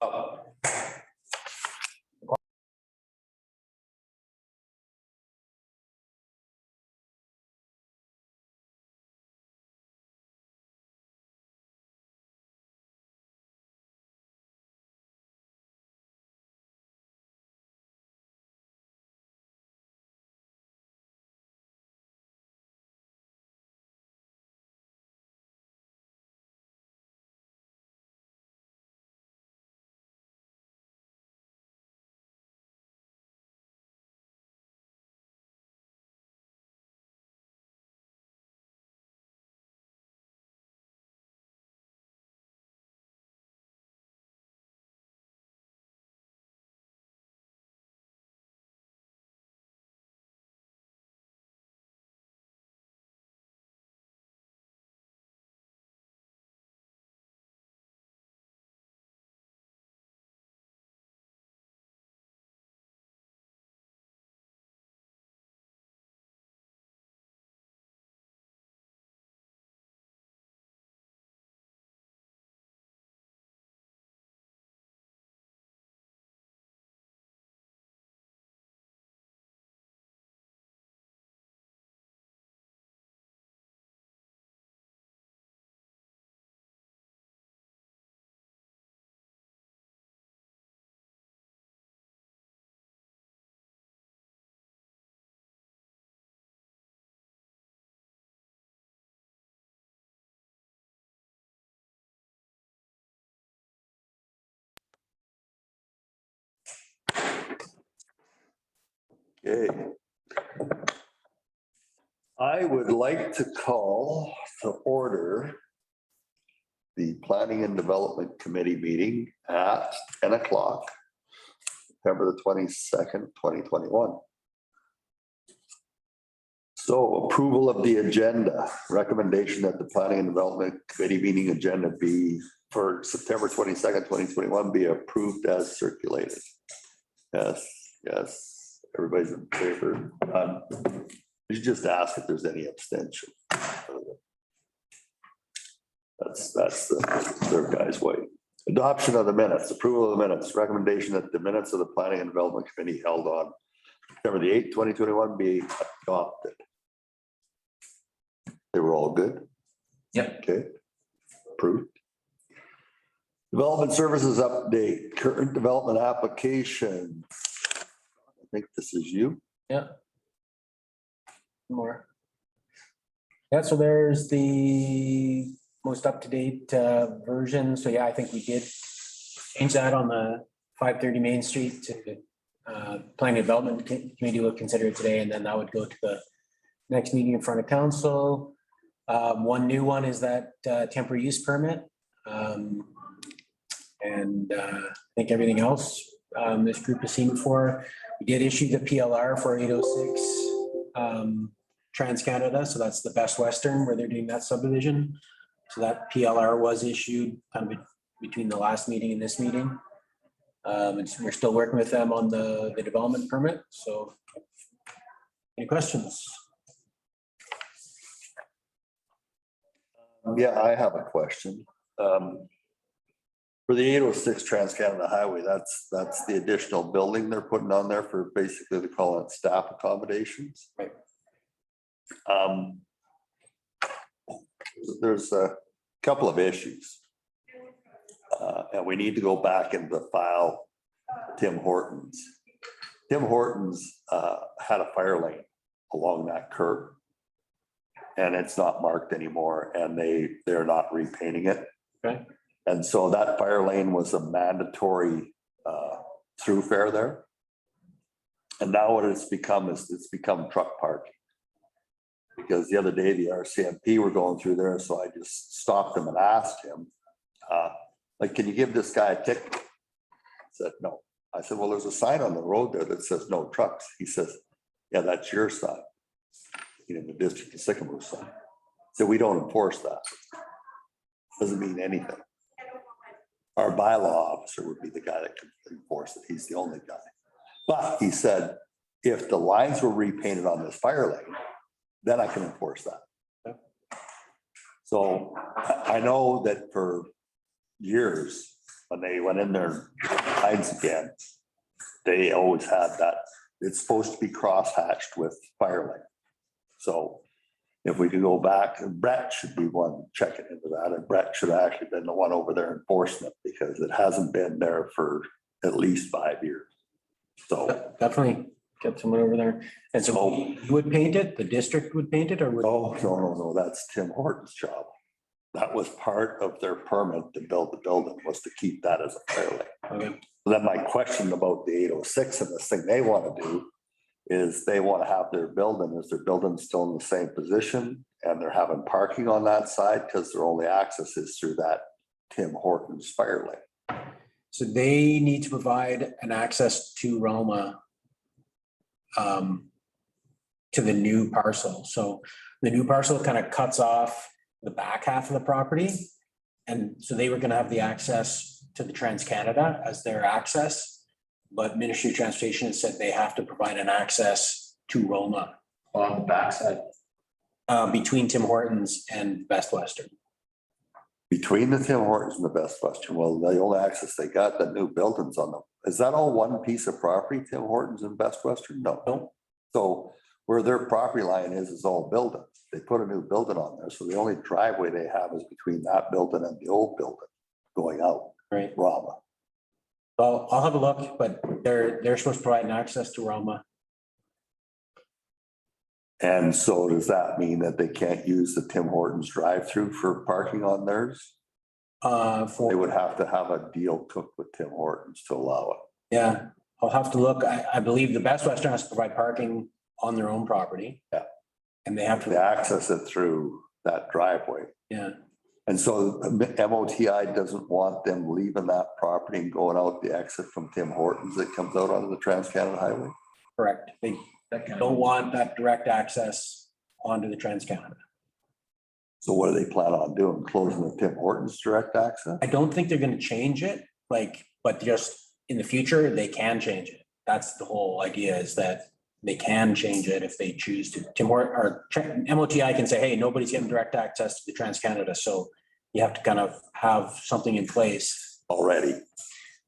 Okay. I would like to call to order the Planning and Development Committee meeting at 10 o'clock, September the 22nd, 2021. So approval of the agenda, recommendation that the Planning and Development Committee meeting agenda be for September 22nd, 2021 be approved as circulated. Yes, yes. Everybody's in favor. You should just ask if there's any abstention. That's the third guy's way. Adoption of the minutes, approval of the minutes, recommendation that the minutes of the Planning and Development Committee held on September the 8th, 2021 be adopted. They were all good? Yep. Okay. Approved. Development services update, current development application. I think this is you. Yeah. More. Yeah, so there's the most up-to-date version. So yeah, I think we did change that on the 530 Main Street to Planning and Development Committee will consider it today, and then that would go to the next meeting in front of council. One new one is that temporary use permit. And I think everything else this group has seen before. We did issue the PLR for 806 Transcanada, so that's the Best Western where they're doing that subdivision. So that PLR was issued kind of between the last meeting and this meeting. And so we're still working with them on the development permit. So any questions? Yeah, I have a question. For the 806 Transcanada Highway, that's the additional building they're putting on there for basically they call it staff accommodations. Right. There's a couple of issues. And we need to go back into the file, Tim Hortons. Tim Hortons had a fire lane along that curb. And it's not marked anymore, and they're not repainting it. Okay. And so that fire lane was a mandatory throughfare there. And now what it's become is it's become truck parking. Because the other day the RCMP were going through there, so I just stopped him and asked him, like, can you give this guy a ticket? He said, no. I said, well, there's a sign on the road there that says no trucks. He says, yeah, that's your sign. In the district of Sycamore sign. So we don't enforce that. Doesn't mean anything. Our bylaw officer would be the guy that could enforce it. He's the only guy. But he said, if the lines were repainted on this fire lane, then I can enforce that. So I know that for years, when they went in there lines again, they always had that, it's supposed to be cross-hatched with fire lane. So if we could go back, and Brett should be one checking into that, and Brett should have actually been the one over there enforcing it, because it hasn't been there for at least 5 years. So. Definitely get someone over there. And so you would paint it, the district would paint it, or would? No, that's Tim Horton's job. That was part of their permit to build the building, was to keep that as a fire lane. Okay. Then my question about the 806 and this thing they want to do is they want to have their building, is their building still in the same position? And they're having parking on that side because their only access is through that Tim Hortons fire lane. So they need to provide an access to Roma to the new parcel. So the new parcel kind of cuts off the back half of the property. And so they were going to have the access to the Transcanada as their access. But Ministry of Transportation has said they have to provide an access to Roma. On the backside. Between Tim Hortons and Best Western. Between the Tim Hortons and the Best Western, well, the only access they got, the new buildings on them. Is that all one piece of property, Tim Hortons and Best Western? No. So where their property line is all buildings. They put a new building on there. So the only driveway they have is between that building and the old building going out. Right. Roma. Well, I'll have a look, but they're supposed to provide an access to Roma. And so does that mean that they can't use the Tim Hortons drive-through for parking on theirs? They would have to have a deal cooked with Tim Hortons to allow it. Yeah, I'll have to look. I believe the Best Western has to provide parking on their own property. Yeah. And they have They to, access it through that driveway. yeah, And so MOTI doesn't want them leaving that property and going out the exit from Tim Hortons that comes out onto the Transcanada Highway. correct. They don't want that direct access onto the Transcanada. So what do they plan on doing? Closing the Tim Hortons direct access? I don't think they're gonna change it, but just in the future, they can change it. That's the whole idea, is that they can change it if they choose to. Tim Horton or MOTI can say, hey, nobody's getting direct access to the Transcanada, so you have to kind of have something in place. Already.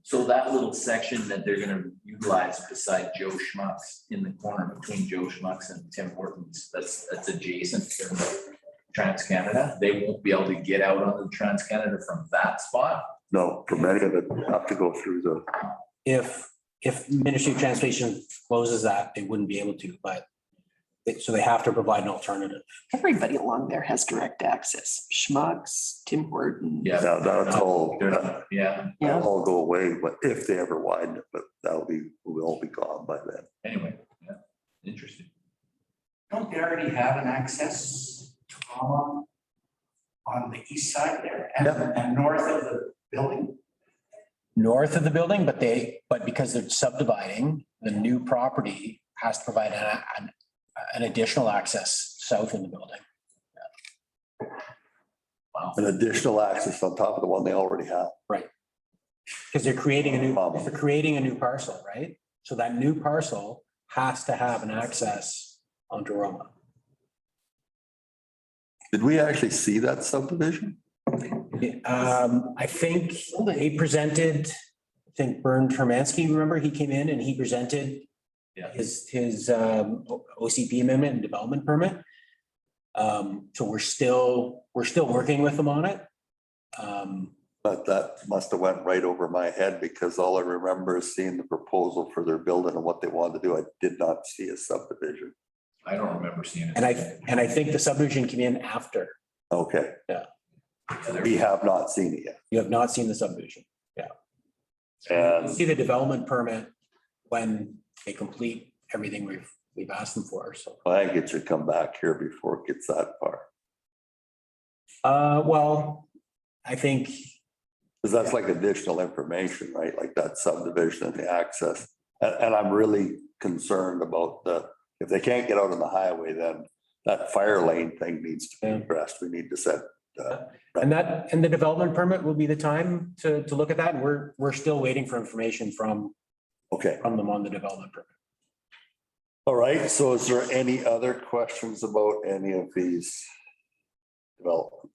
So that little section that they're gonna utilize beside Joe Schmuck's in the corner between Joe Schmuck's and Tim Hortons, that's adjacent to Transcanada. They won't be able to get out on the Transcanada from that spot. No, for many of it, have to go through the, If Ministry of Transportation closes that, they wouldn't be able to, but so they have to provide an alternative. Everybody along there has direct access. Schmucks, Tim Hortons. Yeah. that's all, They're not- Yeah, that'll all go away, but if they ever widen it, but we'll all be gone by then. anyway, yeah, interesting. Don't they already have an access to Roma on the east side there and north of the building? North of the building, but because they're subdividing, the new property has to provide an additional access south in the building. Wow. An additional access on top of the one they already have. Because they're creating a new parcel, right? So that new parcel has to have an access onto Roma. Did we actually see that subdivision? I think they presented, I think Bernd Hermansky, remember, he came in and he presented Yeah. his OCP amendment and development permit. So we're still working with them on it. But that must have went right over my head, because all I remember is seeing the proposal for their building and what they wanted to do. I did not see a subdivision. I don't remember seeing it. And I think the subdivision came in after. Okay. Yeah, they're- We have not seen it yet. You have not seen the subdivision. And See the development permit when they complete everything we've asked them for, so. I think it should come back here before it gets that far. Well, I think, Because that's like additional information, right? Like that subdivision and the access. And I'm really concerned about if they can't get out on the highway, then that fire lane thing needs to be addressed. We need to set. and the development permit will be the time to look at that. And we're still waiting for information from them on the development permit. All right. So is there any other questions about any of these developments?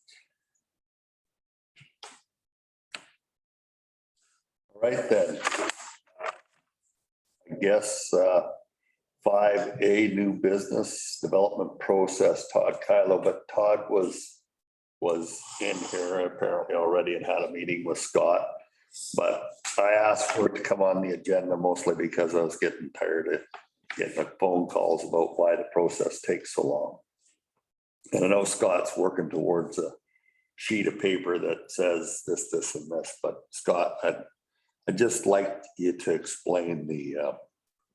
Right then. I guess 5A, new business development process, Todd Kylo, but Todd was in here apparently already and had a meeting with Scott. But I asked for it to come on the agenda mostly because I was getting tired of getting phone calls about why the process takes so long. And I know Scott's working towards a sheet of paper that says this, this, and this, but Scott, I'd just like you to explain the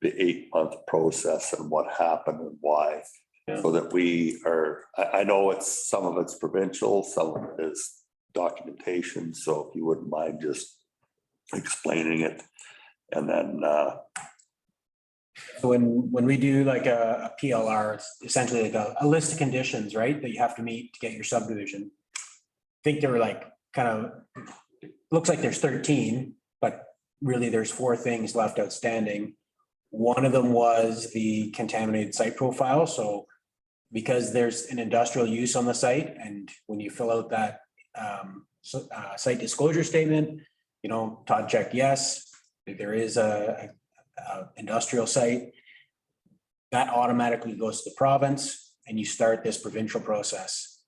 8-month process and what happened and why. Yeah. So that we are, I know it's, some of it's provincial, some of it is documentation. So if you wouldn't mind just explaining it. And then So when we do like a PLR, it's essentially like a list of conditions, right, that you have to meet to get your subdivision. I think there were like looks like there's 13, but really there's 4 things left outstanding. One of them was the contaminated site profile. So because there's an industrial use on the site, and when you fill out that site disclosure statement, you know, Todd checked yes, there is a industrial site, that automatically goes to the province and you start this provincial process.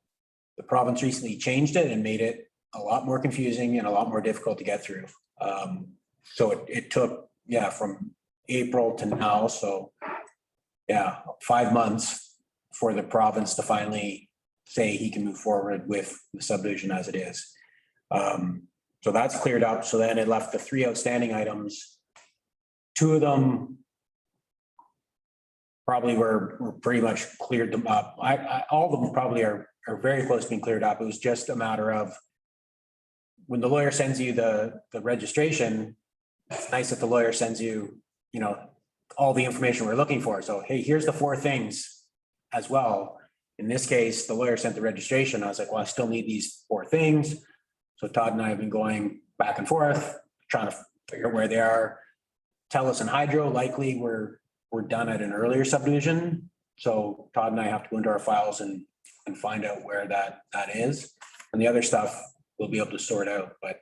The province recently changed it and made it a lot more confusing and a lot more difficult to get through. So it took, from April to now. So 5 months for the province to finally say he can move forward with the subdivision as it is. So that's cleared up. So then it left the 3 outstanding items. 2 of them probably were pretty much cleared them up. All of them probably are very close to being cleared up. It was just a matter of when the lawyer sends you the registration, it's nice that the lawyer sends you, you know, all the information we're looking for. So, hey, here's the 4 things as well. In this case, the lawyer sent the registration. I was like, well, I still need these 4 things. So Todd and I have been going back and forth, trying to figure out where they are. Telus and Hydro, likely we're done at an earlier subdivision. So Todd and I have to go into our files and find out where that is. And the other stuff we'll be able to sort out. But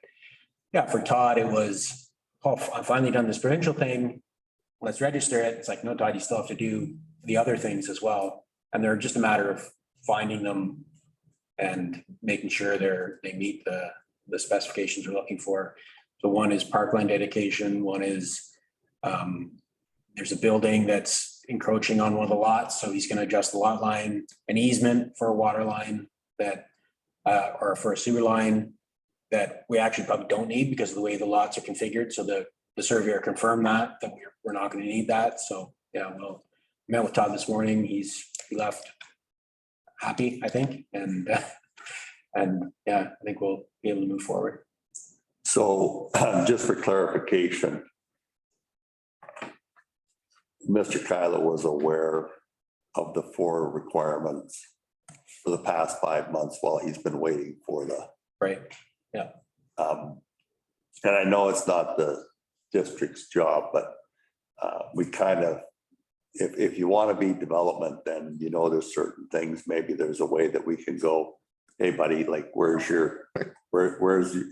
for Todd, it was, I'm finally done this provincial thing. Let's register it. It's like, no, Todd, you still have to do the other things as well. And they're just a matter of finding them and making sure they meet the specifications we're looking for. So one is parkland dedication. One is there's a building that's encroaching on one of the lots. So he's going to adjust the lot line, an easement for a water line that or for a sewer line that we actually probably don't need because of the way the lots are configured. So the surveyor confirmed that we're not going to need that. So well, met with Todd this morning. He left happy, I think, and I think we'll be able to move forward. so just for clarification, Mr. Kylo was aware of the 4 requirements for the past 5 months while he's been waiting for the. Right. And I know it's not the district's job, but we kind of, if you want to be development, then you know there's certain things, maybe there's a way that we can go, hey buddy, like where's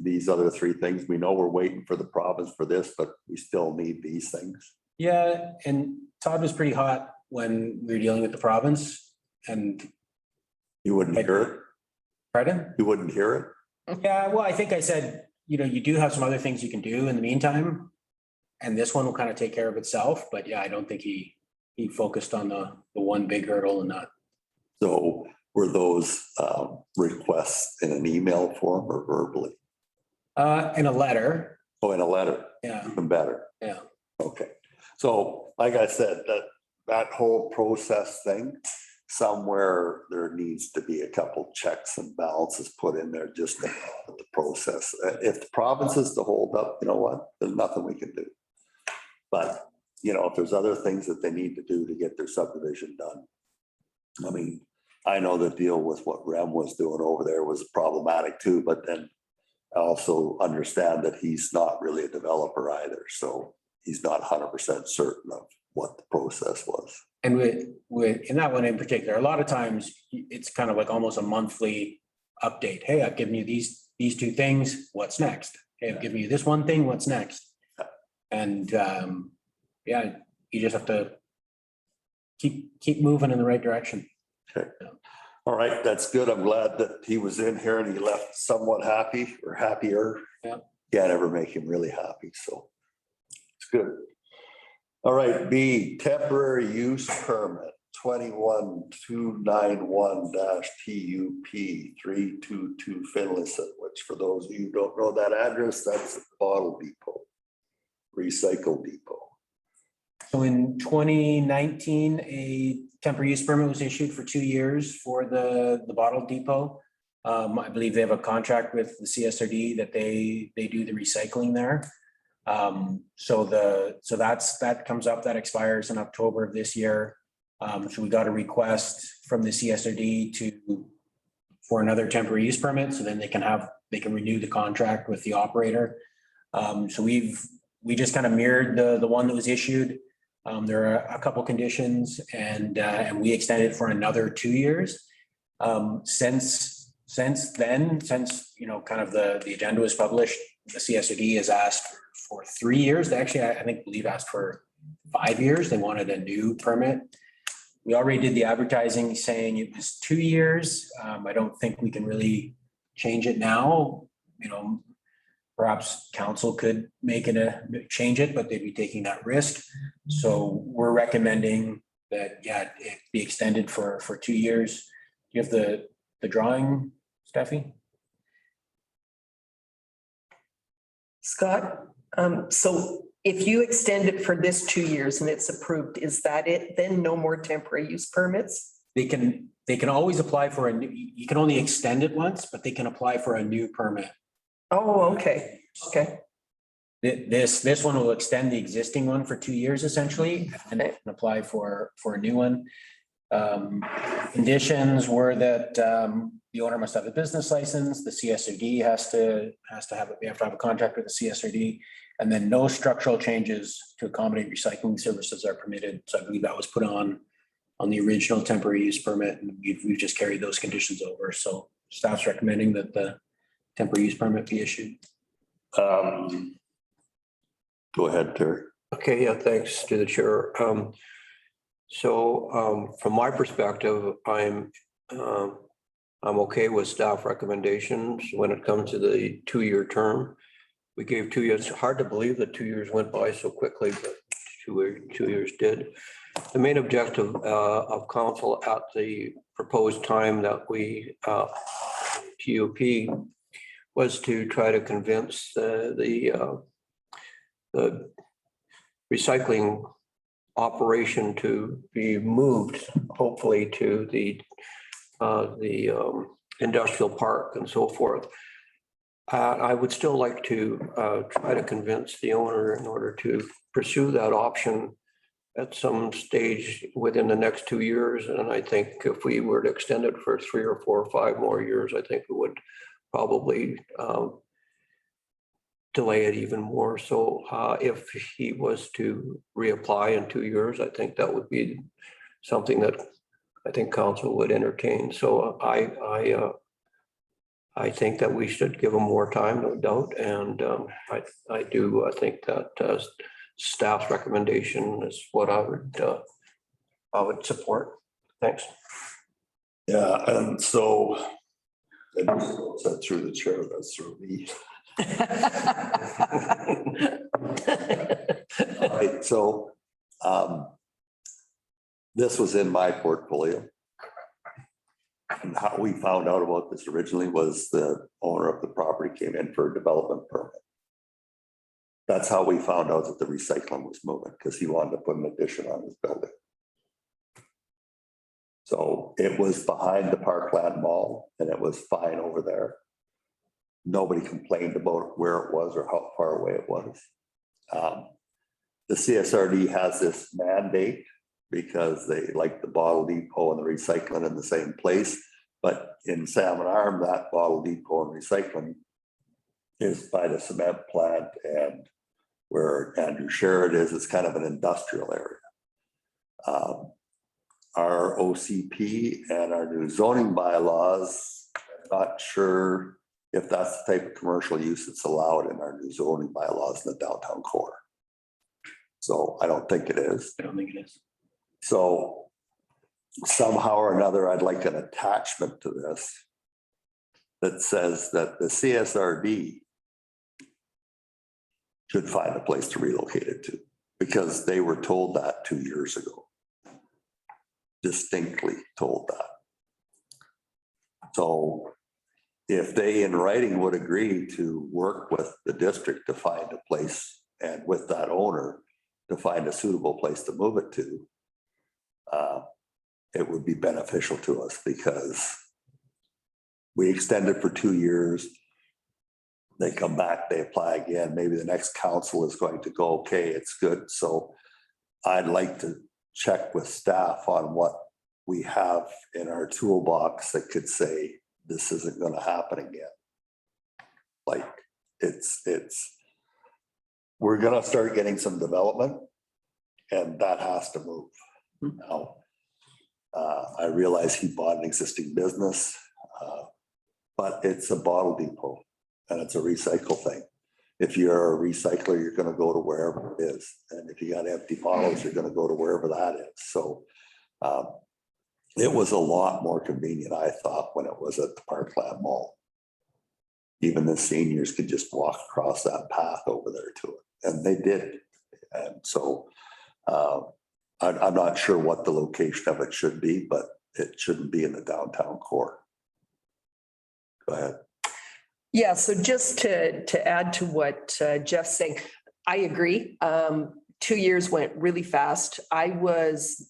these other 3 things? We know we're waiting for the province for this, but we still need these things. Yeah, and Todd was pretty hot when we were dealing with the province, and You wouldn't hear it? pardon? You wouldn't hear it? Yeah, well, I think I said, you do have some other things you can do in the meantime. And this one will kind of take care of itself, but I don't think he focused on the one big hurdle and not. So were those requests in an email form or verbally? In a letter. Oh, in a letter? Yeah. Even better. Yeah. Okay. So like I said, that whole process thing, somewhere there needs to be a couple checks and balances put in there just to help with the process. If the province is to hold up, you know what, there's nothing we can do. But, if there's other things that they need to do to get their subdivision done. I mean, I know the deal with what Rem was doing over there was problematic too, but then I also understand that he's not really a developer either. So he's not 100% certain of what the process was. And with in that one in particular, a lot of times it's kind of like almost a monthly update. Hey, I've given you these 2 things. What's next? Hey, I've given you this one thing. What's next? And yeah, you just have to keep moving in the right direction. All right, that's good. I'm glad that he was in here and he left somewhat happy or happier. Yeah. Can't ever make him really happy, so it's good. All right, B, temporary use permit 21291 TUP 322 Finlayson, which for those of you who don't know that address, that's the bottle depot, recycle depot. So in 2019, a temporary use permit was issued for 2 years for the bottle depot. I believe they have a contract with the CSRD that they do the recycling there. So that comes up, that expires in October of this year. So we got a request from the CSRD for another temporary use permit, so then they can renew the contract with the operator. So we just kind of mirrored the one that was issued. There are a couple conditions and we extended for another 2 years. Since then, kind of the agenda was published, the CSRD has asked for 3 years. They actually, I believe asked for 5 years. They wanted a new permit. We already did the advertising saying it was 2 years. I don't think we can really change it now. Perhaps council could change it, but they'd be taking that risk. So we're recommending that, yeah, it be extended for 2 years. Do you have the drawing, Steffi? Scott, so if you extend it for this 2 years and it's approved, is that it? Then no more temporary use permits? They can always apply for you can only extend it once, but they can apply for a new permit. Oh, okay, okay. This one will extend the existing one for 2 years essentially, and they can apply for a new one. Conditions were that the owner must have a business license. The CSRD has to have it. We have to have a contract with the CSRD, and then no structural changes to accommodate recycling services are permitted. So I believe that was put on the original temporary use permit, and we've just carried those conditions over. So staff's recommending that the temporary use permit be issued. Go ahead, Terry. Okay, yeah, thanks to the chair. From my perspective, I'm okay with staff recommendations when it comes to the 2 year term. We gave 2 years. Hard to believe that 2 years went by so quickly, but 2 years did. The main objective of council at the proposed time that we TUP was to try to convince the recycling operation to be moved, hopefully to the industrial park and so forth. I would still like to try to convince the owner in order to pursue that option at some stage within the next 2 years. And I think if we were to extend it for 3 or 4 or 5 more years, I think it would probably delay it even more. So if he was to reapply in 2 years, I think that would be something that I think council would entertain. So I think that we should give him more time, no doubt. And I think that staff's recommendation is what I would support. Thanks. Yeah, and so that's through the chair, that's through me. All right, so this was in my portfolio. And how we found out about this originally was the owner of the property came in for a development permit. That's how we found out that the recycling was moving, because he wanted to put an addition on his building. So it was behind the Parkland Mall and it was fine over there. Nobody complained about where it was or how far away it was. The CSRD has this mandate because they like the bottle depot and the recycling in the same place. But in Salmon Arm, that bottle depot and recycling is by the cement plant, and where Andrew Sherrod is, it's kind of an industrial area. Our OCP and our new zoning bylaws, I'm not sure if that's the type of commercial use that's allowed in our new zoning bylaws in the downtown core. So I don't think it is. I don't think it is. So somehow or another, I'd like an attachment to this that says that the CSRD should find a place to relocate it to, because they were told that 2 years ago. Distinctly told that. So if they in writing would agree to work with the district to find a place and with that owner to find a suitable place to move it to, it would be beneficial to us because we extended for 2 years. They come back, they apply again. Maybe the next council is going to go, okay, it's good. So I'd like to check with staff on what we have in our toolbox that could say, this isn't going to happen again. Like we're going to start getting some development and that has to move. Now, I realize he bought an existing business, but it's a bottle depot and it's a recycle thing. If you're a recycler, you're going to go to wherever it is. And if you got empty bottles, you're going to go to wherever that is. So it was a lot more convenient, I thought, when it was at the Parkland Mall. Even the seniors could just walk across that path over there to it. And they did. And so I'm not sure what the location of it should be, but it shouldn't be in the downtown core. Go ahead. Yeah, so just to add to what Jeff's saying, I agree. 2 years went really fast. I was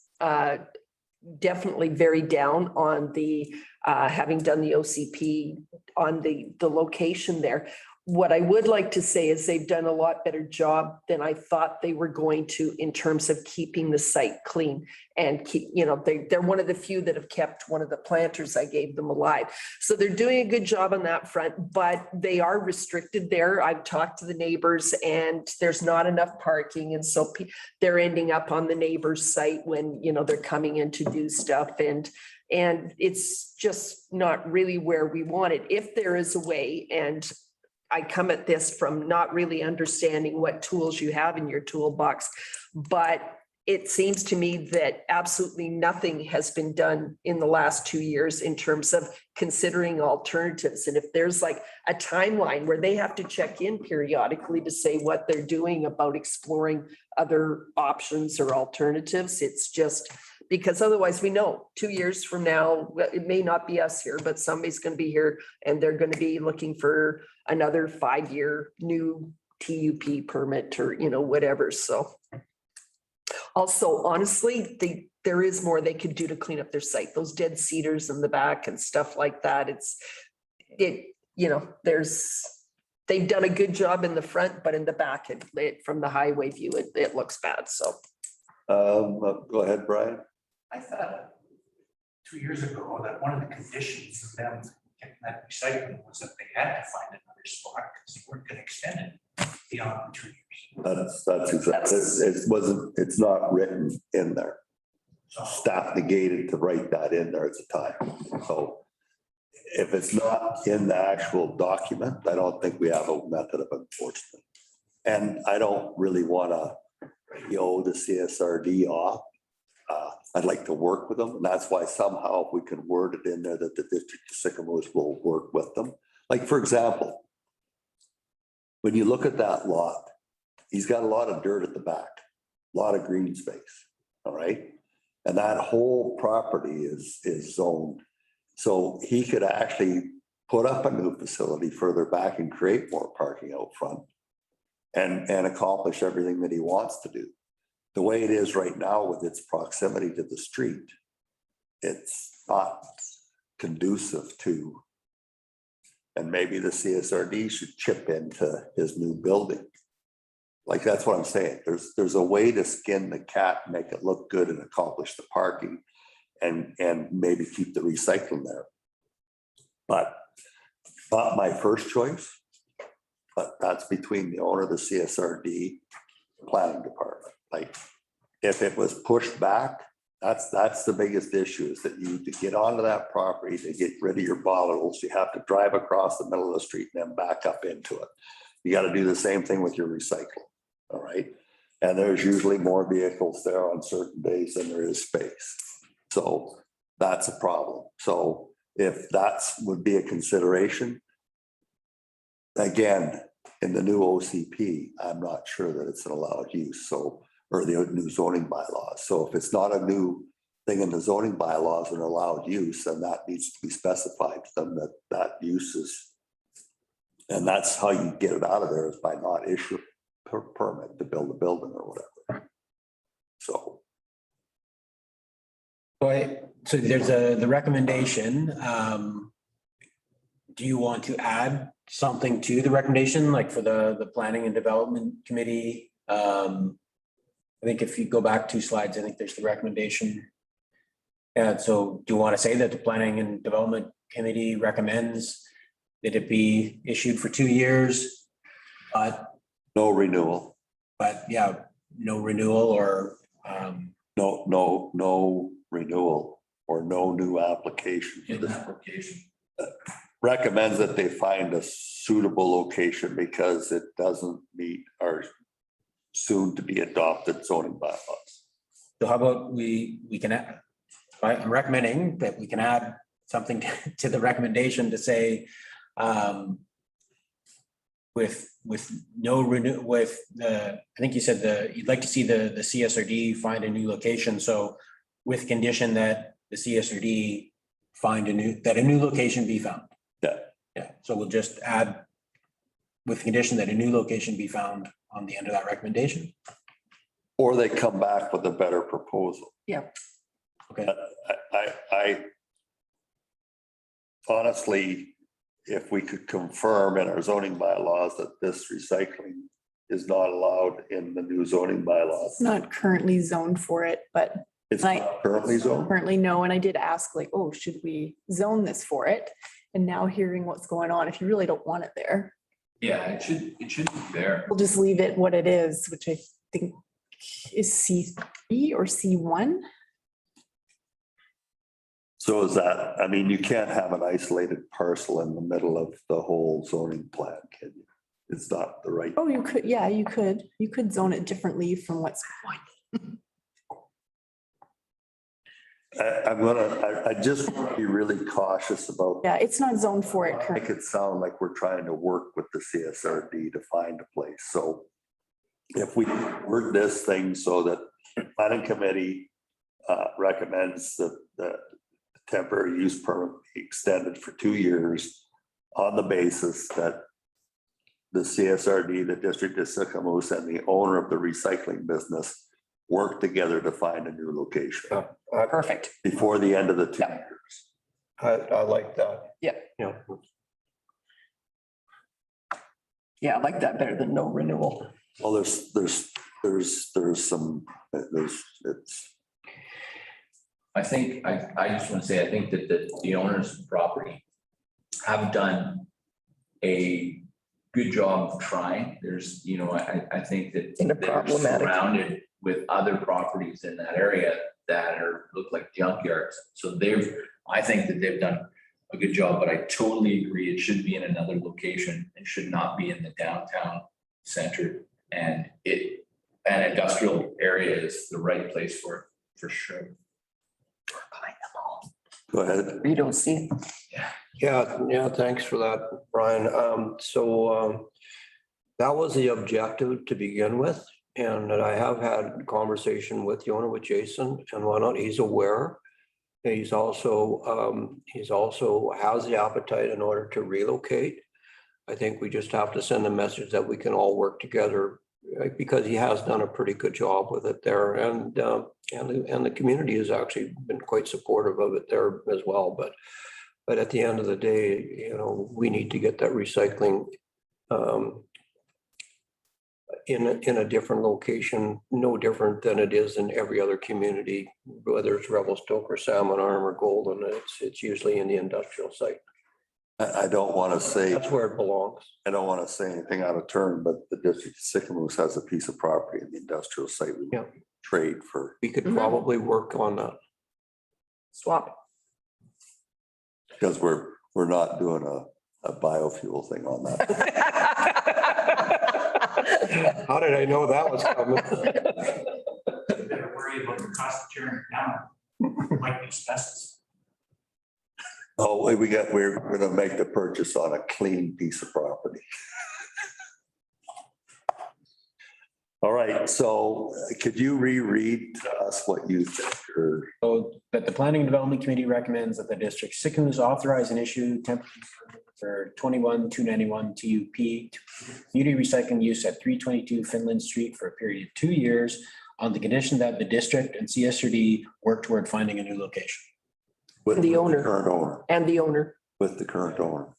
definitely very down on the having done the OCP on the location there. What I would like to say is they've done a lot better job than I thought they were going to in terms of keeping the site clean and keep, they're one of the few that have kept one of the planters I gave them alive. So they're doing a good job on that front, but they are restricted there. I've talked to the neighbors and there's not enough parking. And so they're ending up on the neighbor's site when, they're coming in to do stuff and it's just not really where we want it. If there is a way, and I come at this from not really understanding what tools you have in your toolbox, but it seems to me that absolutely nothing has been done in the last 2 years in terms of considering alternatives. And if there's like a timeline where they have to check in periodically to say what they're doing about exploring other options or alternatives, it's just because otherwise we know 2 years from now, it may not be us here, but somebody's going to be here and they're going to be looking for another 5-year new TUP permit or, whatever. So also, honestly, there is more they could do to clean up their site. Those dead cedars in the back and stuff like that. They've done a good job in the front, but in the back, from the highway view, it looks bad. So. Go ahead, Brian. I thought 2 years ago that one of the conditions of them getting that recycling was that they had to find another spot because they weren't going to extend it beyond 2 years. That's exactly, it's not written in there. So Staff negated to write that in there at the time. So if it's not in the actual document, I don't think we have a method of enforcement. And I don't really want to the CSRD off. I'd like to work with them. And that's why somehow if we can word it in there that the district of Sycamores will work with them. Like, for example, when you look at that lot, he's got a lot of dirt at the back, a lot of green space. All right. And that whole property is zoned. So he could actually put up a new facility further back and create more parking out front and accomplish everything that he wants to do. The way it is right now with its proximity to the street, it's not conducive to, and maybe the CSRD should chip into his new building. Like, that's what I'm saying. There's a way to skin the cat, make it look good and accomplish the parking and maybe keep the recycling there. But not my first choice, but that's between the owner, the CSRD, planning department. Like, if it was pushed back, that's the biggest issue, is that to get onto that property, to get rid of your bottles, you have to drive across the middle of the street and then back up into it. You got to do the same thing with your recycling. All right. And there's usually more vehicles there on certain days than there is space. So that's a problem. So if that's would be a consideration, again, in the new OCP, I'm not sure that it's an allowed use. So, or the new zoning bylaws. So if it's not a new thing in the zoning bylaws and allowed use, then that needs to be specified to them that that use is. And that's how you get it out of there, is by not issue a permit to build a building or whatever. So. So there's the recommendation. Do you want to add something to the recommendation, like for the planning and development committee? I think if you go back 2 slides, I think there's the recommendation. And so do you want to say that the planning and development committee recommends that it be issued for 2 years? No renewal. But yeah, no renewal or No renewal or no new application. In the application. Recommends that they find a suitable location because it doesn't meet our soon to be adopted zoning bylaws. so how about we can add, I'm recommending that we can add something to the recommendation to say with no renew with the, I think you said you'd like to see the CSRD find a new location. So with condition that the CSRD find a new location be found. Yeah. Yeah. So we'll just add with condition that a new location be found on the end of that recommendation. Or they come back with a better proposal. Yeah. Okay. I honestly, if we could confirm in our zoning bylaws that this recycling is not allowed in the new zoning bylaws. It's not currently zoned for it, but It's I- not currently zoned. currently no. And I did ask like, oh, should we zone this for it? And now hearing what's going on, if you really don't want it there, Yeah, it should be there. we'll just leave it what it is, which I think is C3 or C1. So is that, I mean, you can't have an isolated parcel in the middle of the whole zoning plan, can you? It's not the right. Oh, you could, yeah, you could zone it differently from what's. I just want to be really cautious about. Yeah, it's not zoned for it currently. Make it sound like we're trying to work with the CSRD to find a place. So if we word this thing so that planning committee recommends that the temporary use permit be extended for 2 years on the basis that the CSRD, the district of Sycamoose, and the owner of the recycling business work together to find a new location Perfect. before the end of the 2 Yeah. years. I like that. Yeah. Yeah. Yeah, I like that better than no renewal. Well, there's some, it's, I think, I just want to say, I think that the owners of the property have done a good job of trying. There's, I think that In a they're problematic. surrounded with other properties in that area that look like junkyards. So I think that they've done a good job, but I totally agree. It should be in another location. It should not be in the downtown center. And an industrial area is the right place for sure. go ahead. You don't see. Yeah, thanks for that, Brian. That was the objective to begin with. And I have had conversation with the owner, with Jason and whatnot. He's aware. He's also has the appetite in order to relocate. I think we just have to send a message that we can all work together, because he has done a pretty good job with it there. And the community has actually been quite supportive of it there as well. But at the end of the day, we need to get that recycling in a different location, no different than it is in every other community, whether it's Revelstoke or Salmon Arm or Golden. It's usually in the industrial site. I don't want to say, That's where it belongs. I don't want to say anything out of turn, but the district of Sycamoose has a piece of property in the industrial site we Yeah. trade for. We could probably work on that. Swap. Because we're not doing a biofuel thing on that. How did I know that was coming? Better worry about the cost of tearing it down. Might be asbestos. Oh, we're gonna make the purchase on a clean piece of property. All right, so could you reread to us what you think or? So that the Planning and Development Committee recommends that the district sickness authorize and issue temporary permit for 21-291 TUP community recycling use at 322 Finland Street for a period of 2 years on the condition that the district and CSRD work toward finding a new location. With The owner. Current owner, And the owner. with the current owner.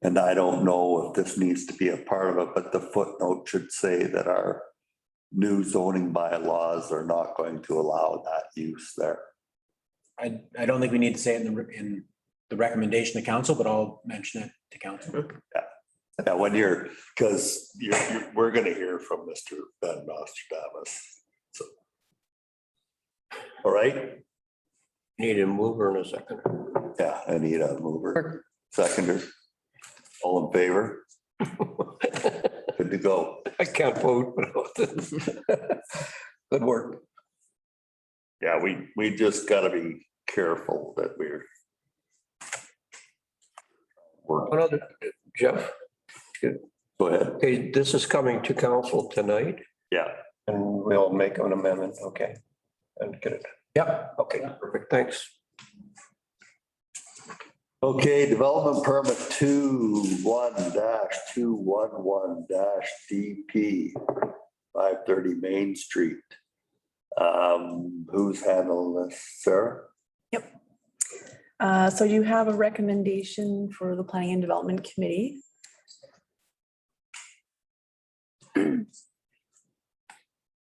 And I don't know if this needs to be a part of it, but the footnote should say that our new zoning bylaws are not going to allow that use there. I don't think we need to say it in the recommendation to council, but I'll mention it to council. Yeah, when because we're gonna hear from Mr. Ben Nostradamus. So. All right, Need a mover in a second. yeah, I need a mover, seconder. All in favor? Good to go. I can't vote, but good work. Yeah, we just gotta be careful that we're. One other, Jeff, Go ahead. okay, this is coming to council tonight Yeah, and we'll make an amendment, okay? And get it, Yep. okay, perfect, thanks. okay, development permit 21-211-DP, 530 Main Street. Who's handling this, Sarah? So you have a recommendation for the Planning and Development Committee.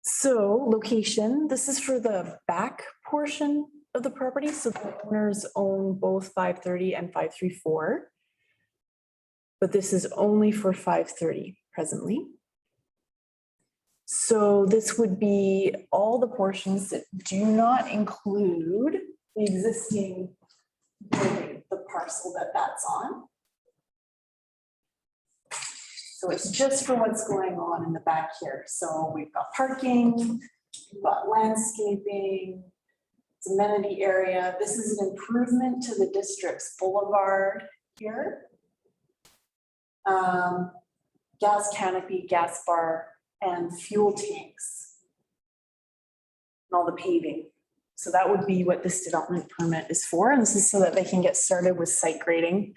So location, this is for the back portion of the property. So the owners own both 530 and 534. But this is only for 530 presently. So this would be all the portions that do not include the existing building, the parcel that that's on. So it's just for what's going on in the back here. So we've got parking, we've got landscaping, it's amenity area. This is an improvement to the district's boulevard here. Gas canopy, gas bar, and fuel tanks. And all the paving. So that would be what this development permit is for. And this is so that they can get started with site grading.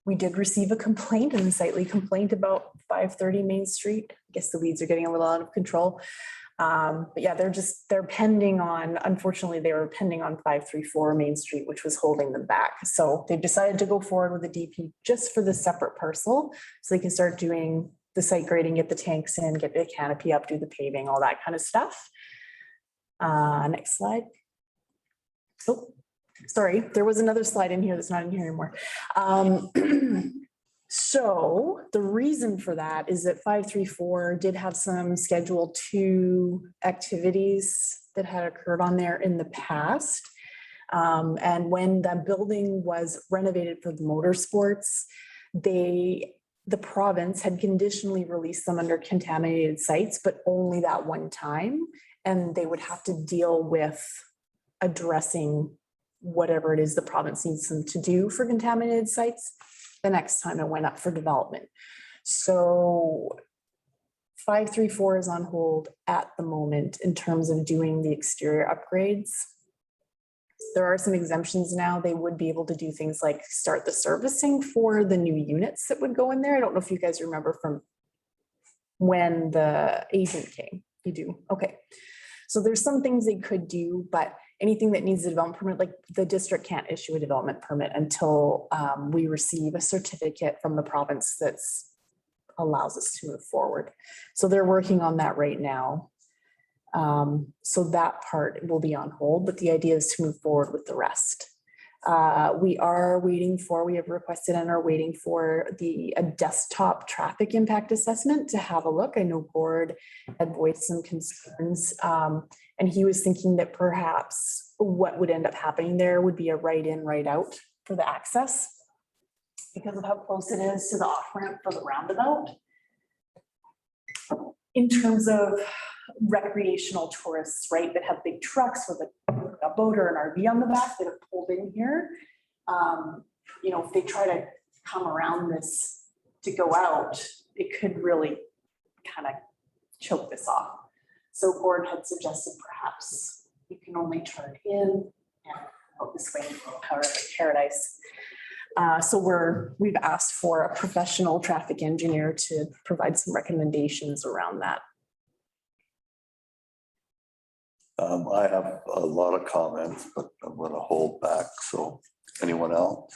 We did receive a complaint, an unsightly complaint about 530 Main Street. I guess the weeds are getting a little out of control. But yeah, they're pending on, unfortunately, they were pending on 534 Main Street, which was holding them back. So they've decided to go forward with a DP just for the separate parcel. So they can start doing the site grading, get the tanks in, get the canopy up, do the paving, all that kind of stuff. Next slide. Oh, sorry, there was another slide in here that's not in here anymore. So the reason for that is that 534 did have some Schedule 2 activities that had occurred on there in the past. And when the building was renovated for the motorsports, the province had conditionally released them under contaminated sites, but only that one time. And they would have to deal with addressing whatever it is the province needs them to do for contaminated sites the next time it went up for development. So 534 is on hold at the moment in terms of doing the exterior upgrades. There are some exemptions now. They would be able to do things like start the servicing for the new units that would go in there. I don't know if you guys remember from when the agent came. You do, okay. So there's some things they could do, but anything that needs a development permit, like the district can't issue a development permit until we receive a certificate from the province that's allows us to move forward. So they're working on that right now. So that part will be on hold, but the idea is to move forward with the rest. We have requested and are waiting for a desktop traffic impact assessment to have a look. I know Gord had voiced some concerns. And he was thinking that perhaps what would end up happening there would be a right in, right out for the access because of how close it is to the off ramp for the roundabout. In terms of recreational tourists, right, that have big trucks with a boat or an RV on the back that have pulled in here. You know, if they try to come around this to go out, it could really kind of choke this off. So Gord had suggested perhaps you can only turn in and out this way in Paradise. So we've asked for a professional traffic engineer to provide some recommendations around that. I have a lot of comments, but I'm gonna hold back. So anyone else?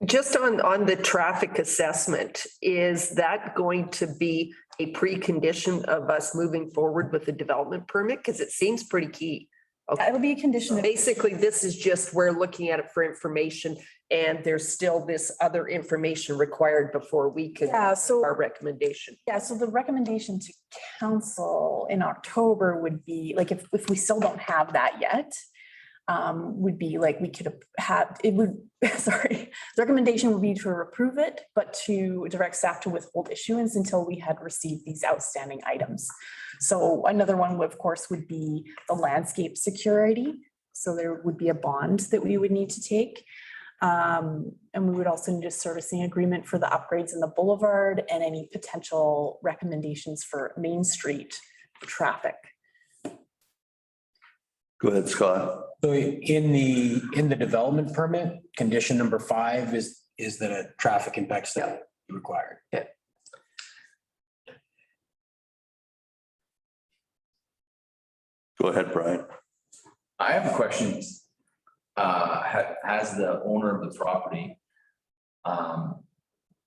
Just on the traffic assessment, is that going to be a precondition of us moving forward with the development permit? Because it seems pretty key. Okay. It'll be a condition of Basically, this is just, we're looking at it for information and there's still this other information required before we can our recommendation. Yeah, so the recommendation to council in October would be, like, if we still don't have that yet, would be like, we could have had, it would, sorry, the recommendation would be to approve it, but to direct staff to withhold issuance until we had received these outstanding items. So another one, of course, would be the landscape security. So there would be a bond that we would need to take. And we would also need a servicing agreement for the upgrades in the boulevard and any potential recommendations for Main Street traffic. Go ahead, Scott. So in the development permit, condition number 5 is that a traffic impact study is required. Yeah. Go ahead, Brian. I have a question. Has the owner of the property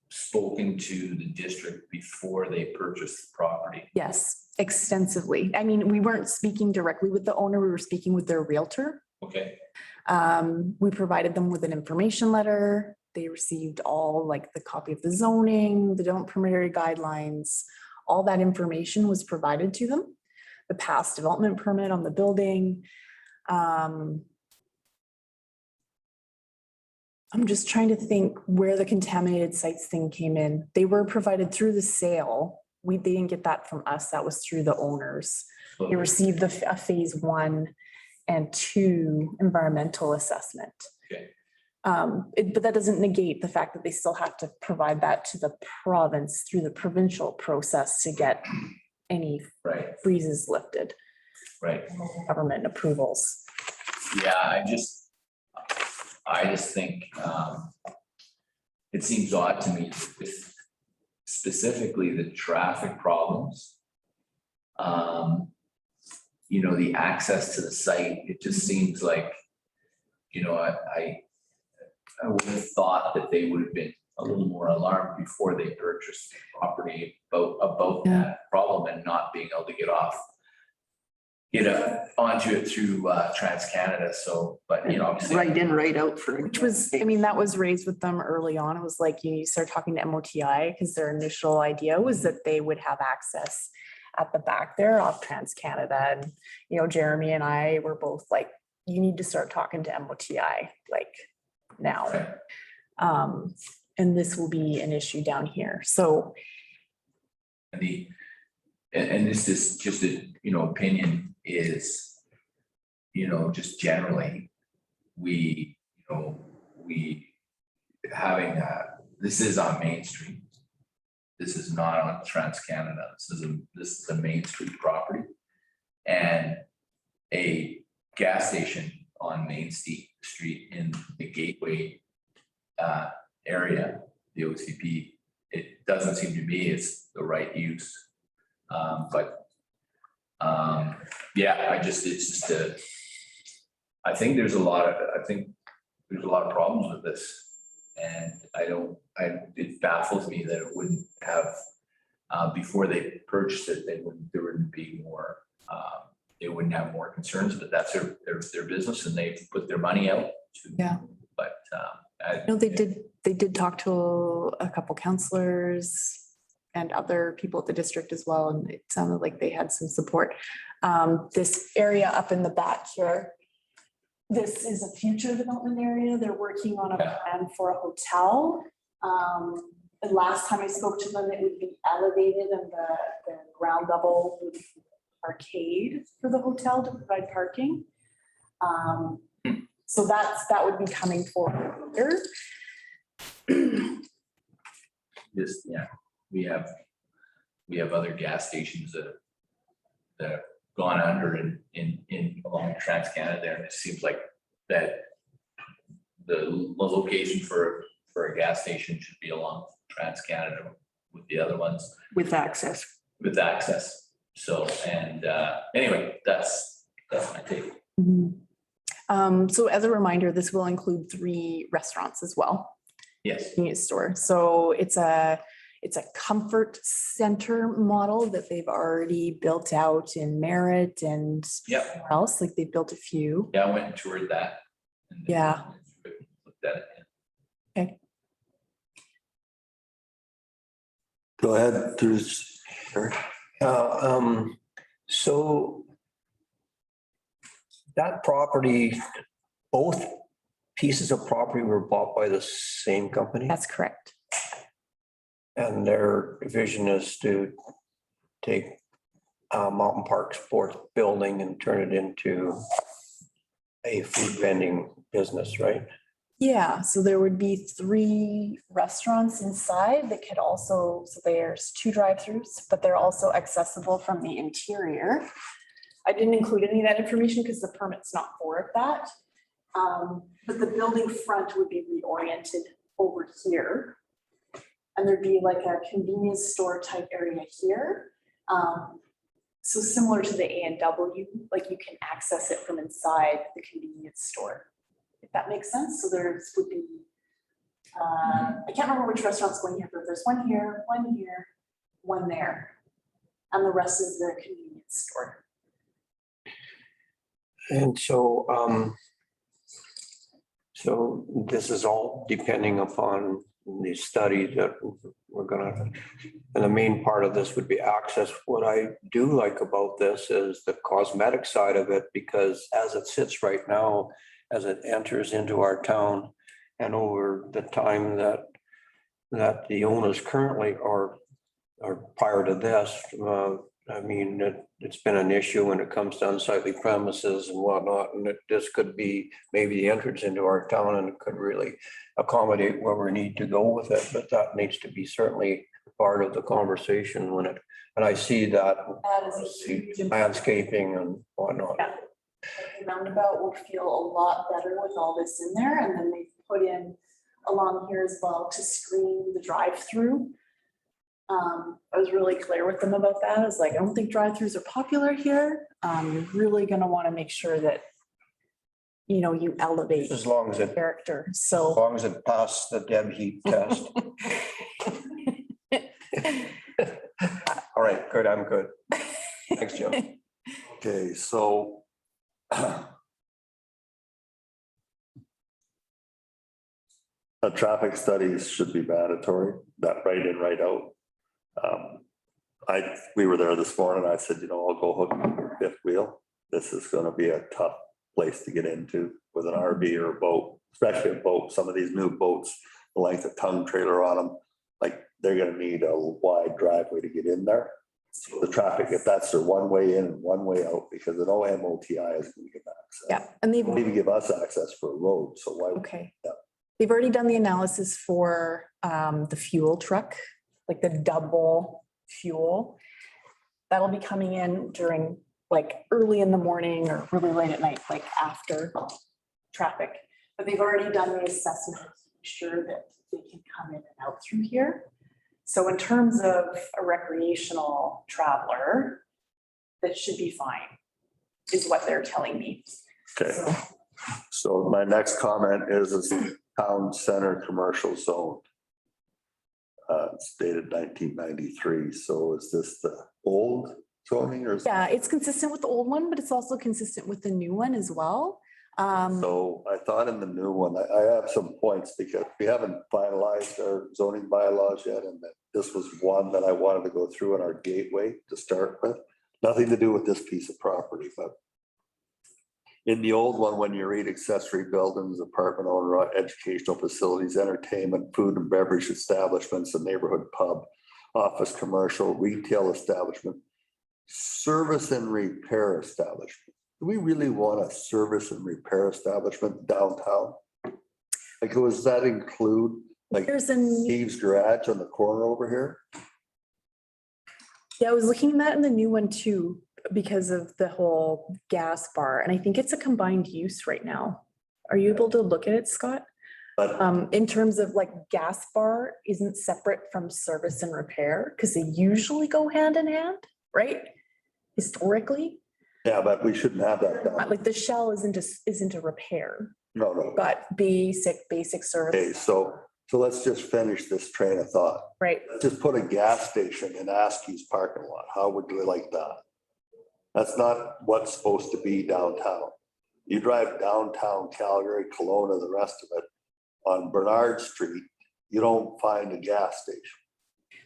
spoken to the district before they purchased the property? Yes, extensively. I mean, we weren't speaking directly with the owner, we were speaking with their realtor. Okay, We provided them with an information letter. They received all, like, the copy of the zoning, the development permitted guidelines, all that information was provided to them. The past development permit on the building. I'm just trying to think where the contaminated sites thing came in. They were provided through the sale. They didn't get that from us. That was through the owners. They received a phase 1 and 2 environmental assessment. Okay. But that doesn't negate the fact that they still have to provide that to the province through the provincial process to get any freezes lifted. Right. Government approvals. Yeah, I just think it seems odd to me with specifically the traffic problems. You know, the access to the site, it just seems like, you know, I would have thought that they would have been a little more alarmed before they purchased the property about that problem and not being able to get onto it through Transcanada. So, but you know, obviously. Right in, right out for. Which was, I mean, that was raised with them early on. It was like you start talking to MOTI because their initial idea was that they would have access at the back there off Transcanada. And, you know, Jeremy and I were both like, you need to start talking to MOTI like now. Right. And this will be an issue down here. So. And this is just a, you know, opinion is, you know, just generally, we having this is on Main Street. This is not on Transcanada. This is a Main Street property. And a gas station on Main Street in the Gateway area, the OCP, it doesn't seem to me it's the right use. Yeah, I think there's a lot of problems with this. And it baffles me that it wouldn't have, before they purchased it, there wouldn't be more, they wouldn't have more concerns, but that's their business and they've put their money out too. Yeah. But, No, they did talk to a couple counselors and other people at the district as well, and it sounded like they had some support. This area up in the back here, this is a future development area. They're working on a Yeah. plan for a hotel. The last time I spoke to them, it would be elevated and the ground level would be arcade for the hotel to provide parking. So that would be coming forward here. just, yeah, we have other gas stations that have gone under in along Transcanada there, and it seems like that the location for a gas station should be along Transcanada with the other ones With access. with access. So, and anyway, that's my take. So as a reminder, this will include 3 restaurants as well. Yes. Convenience store. So it's a comfort center model that they've already built out in Merritt and Yep. somewhere else, like they built a few. Yeah, I went and toured that. and Yeah. Looked at it. Okay. Go ahead, Bruce. So that property, both pieces of property were bought by the same company? That's correct. And their vision is to take Mountain Park Sports Building and turn it into a food vending business, right? Yeah, so there would be 3 restaurants inside that could also, so there's 2 drive-throughs, but they're also accessible from the interior. I didn't include any of that information because the permit's not for that. But the building front would be reoriented over here. And there'd be like a convenience store type area here. So similar to the A&W, like you can access it from inside the convenience store, if that makes sense. So there's would be, I can't remember which restaurant's going here, but there's one here, one there. And the rest is the convenience store. And so, so this is all depending upon the study that we're gonna, and the main part of this would be access. What I do like about this is the cosmetic side of it, because as it sits right now, as it enters into our town and over the time that the owners currently are prior to this, I mean, it's been an issue when it comes to unsightly premises and whatnot, and this could be maybe the entrance into our town, and it could really accommodate where we need to go with it, but that needs to be certainly part of the conversation when and I see that That is a huge improvement. landscaping and whatnot. Yeah. The roundabout would feel a lot better with all this in there, and then they've put in along here as well to screen the drive-through. I was really clear with them about that. I was like, I don't think drive-throughs are popular here. You're really gonna want to make sure that, you know, you elevate As long as it character, As so. long as it passed the Deb heat test. All right, good, I'm good. Thanks, Joe. Okay, so a traffic studies should be mandatory, that right in, right out. We were there this morning. I said, you know, I'll go hook up your fifth wheel. This is gonna be a tough place to get into with an RV or a boat, especially a boat. Some of these new boats, the length of tongue trailer on them, like they're gonna need a wide driveway to get in there. So the traffic, if that's their one way in and one way out, because an OMOTI is gonna give access. Yeah, and they've, Won't even give us access for a road, so why? okay. Yeah. They've already done the analysis for the fuel truck, like the double fuel. That'll be coming in during like early in the morning or really late at night, like after traffic. But they've already done the assessment to make sure that they can come in and out through here. So in terms of a recreational traveler, that should be fine, is what they're telling me. Okay, So, so my next comment is town center commercial zone. It's dated 1993, so is this the old zoning or? yeah, it's consistent with the old one, but it's also consistent with the new one as well. So I thought in the new one, I have some points because we haven't finalized our zoning bylaws yet. And that this was one that I wanted to go through in our gateway to start with. Nothing to do with this piece of property, but in the old one, when you read accessory buildings, apartment owner, educational facilities, entertainment, food and beverage establishments, a neighborhood pub, office, commercial, retail establishment, service and repair establishment. Do we really want a service and repair establishment downtown? Like, does that include like There's a, Steve's Garage on the corner over here? yeah, I was looking at that in the new one too, because of the whole gas bar, and I think it's a combined use right now. Are you able to look at it, Scott? But In terms of like gas bar isn't separate from service and repair, because they usually go hand in hand, right? Historically, yeah, but we shouldn't have that down. like the shell isn't a repair, No. but basic service, Okay, so let's just finish this train of thought. right? Just put a gas station in Askey's parking lot. How would you like that? That's not what's supposed to be downtown. You drive downtown Calgary, Kelowna, the rest of it, on Bernard Street, you don't find a gas station.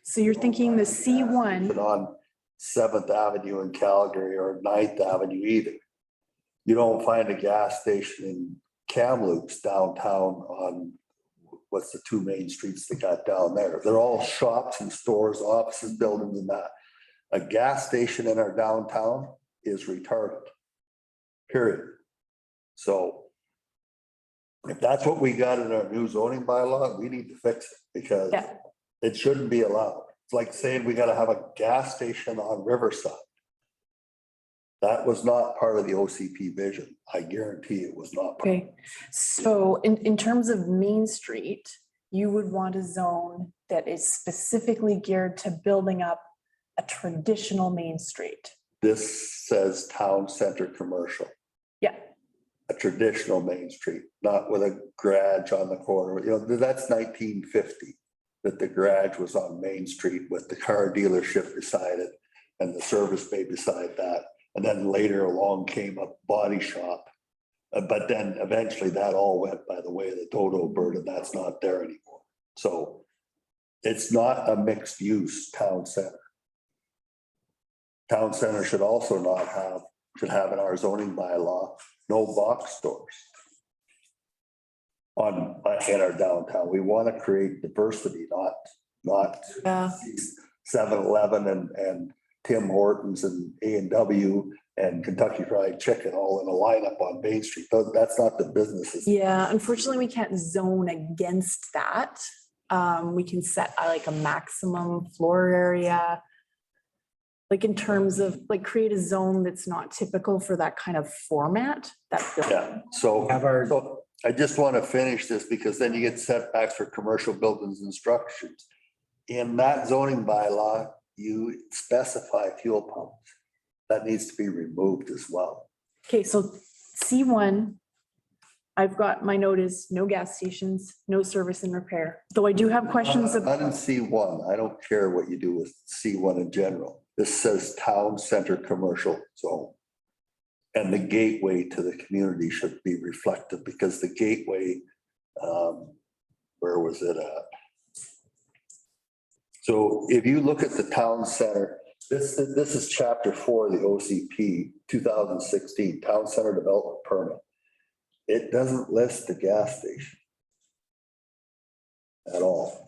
So you're thinking the But C1, on 7th Avenue in Calgary or 9th Avenue either. You don't find a gas station in Kamloops downtown on, what's the two main streets they got down there? They're all shops and stores, offices, buildings and that. A gas station in our downtown is retarded, period. So if that's what we got in our new zoning bylaw, we need to fix it because Yeah. it shouldn't be allowed. It's like saying we gotta have a gas station on Riverside. That was not part of the OCP vision. I guarantee it was not. okay. So in terms of Main Street, you would want a zone that is specifically geared to building up a traditional Main Street. This says town center commercial, Yeah, a traditional Main Street, not with a garage on the corner. You know, that's 1950, that the garage was on Main Street with the car dealership beside it and the service bay beside that. And then later along came a body shop. But then eventually that all went by the way of the dodo bird, and that's not there anymore. So it's not a mixed use town center. Town center should also should have in our zoning bylaw, no box stores in our downtown. We want to create diversity, not yeah. 7-Eleven and Tim Hortons and A&W and Kentucky Fried Chicken all in a lineup on Main Street. That's not the businesses. Yeah, unfortunately, we can't zone against that. We can set like a maximum floor area. Like in terms of like create a zone that's not typical for that kind of format. Yeah, so Have our, So I just want to finish this because then you get setbacks for commercial buildings and structures. In that zoning bylaw, you specify fuel pumps. That needs to be removed as well. Okay, so C1, I've got my note is no gas stations, no service and repair. Though I do have questions Not about, in C1. I don't care what you do with C1 in general. This says town center commercial zone. And the gateway to the community should be reflective because the gateway, where was it at? So if you look at the town center, this is chapter 4 of the OCP 2016 Town Center Development Permit. It doesn't list the gas station at all.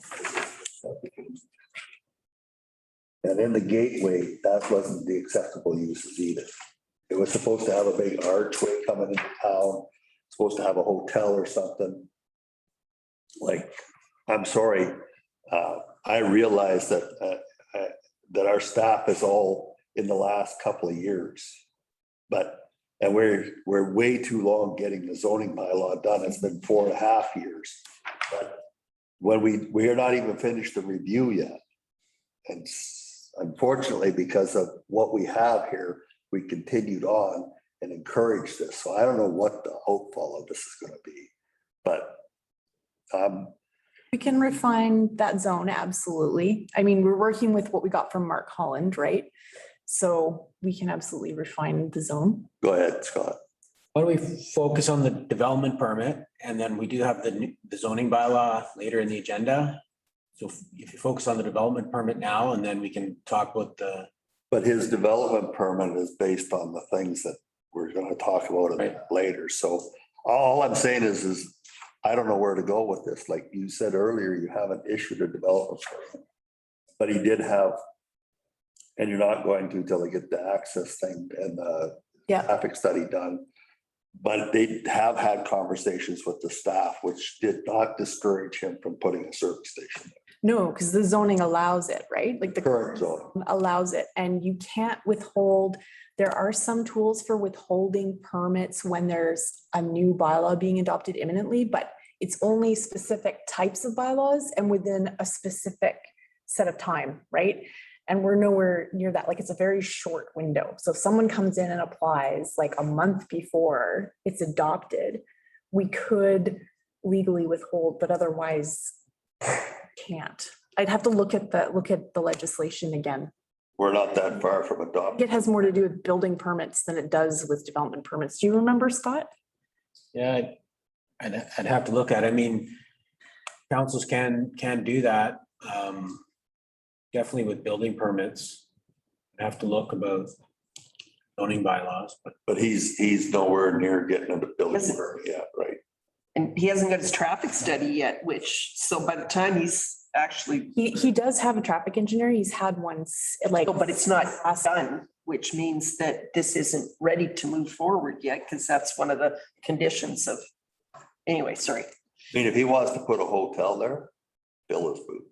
And in the gateway, that wasn't the acceptable uses either. It was supposed to have a big archway coming into town, supposed to have a hotel or something. Like, I'm sorry, I realize that our staff is all in the last couple of years. And we're way too long getting the zoning bylaw done. It's been 4.5 years. But when we are not even finished the review yet. And unfortunately, because of what we have here, we continued on and encouraged this. So I don't know what the hopeful of this is going to be, but we can refine that zone, absolutely. I mean, we're working with what we got from Mark Holland, right? So we can absolutely refine the zone. go ahead, Scott. Why don't we focus on the development permit, and then we do have the zoning bylaw later in the agenda. So if you focus on the development permit now, and then we can talk about the, But his development permit is based on the things that we're gonna talk about a bit later. So all I'm saying is I don't know where to go with this. Like you said earlier, you haven't issued a development permit. But he did have, and you're not going to until they get the access thing and the Yeah. traffic study done. But they have had conversations with the staff, which did not discourage him from putting a service station. No, because the zoning allows it, right? Like the Current zone. allows it, and you can't withhold. There are some tools for withholding permits when there's a new bylaw being adopted imminently, but it's only specific types of bylaws and within a specific set of time, right? And we're nowhere near that. Like, it's a very short window. So if someone comes in and applies like a month before it's adopted, we could legally withhold, but otherwise can't. I'd have to look at the legislation again. We're not that far from adopting. It has more to do with building permits than it does with development permits. Do you remember, Scott? yeah, I'd have to look at it. I mean, councils can do that. Definitely with building permits. I have to look about zoning bylaws, but But he's nowhere near getting into building Is it- permit yet, right? And he hasn't got his traffic study yet, which, so by the time he's actually, He does have a traffic engineer. He's had one like. no, but it's not done, which means that this isn't ready to move forward yet, because that's one of the conditions of, anyway, sorry. I mean, if he wants to put a hotel there, fill his boots.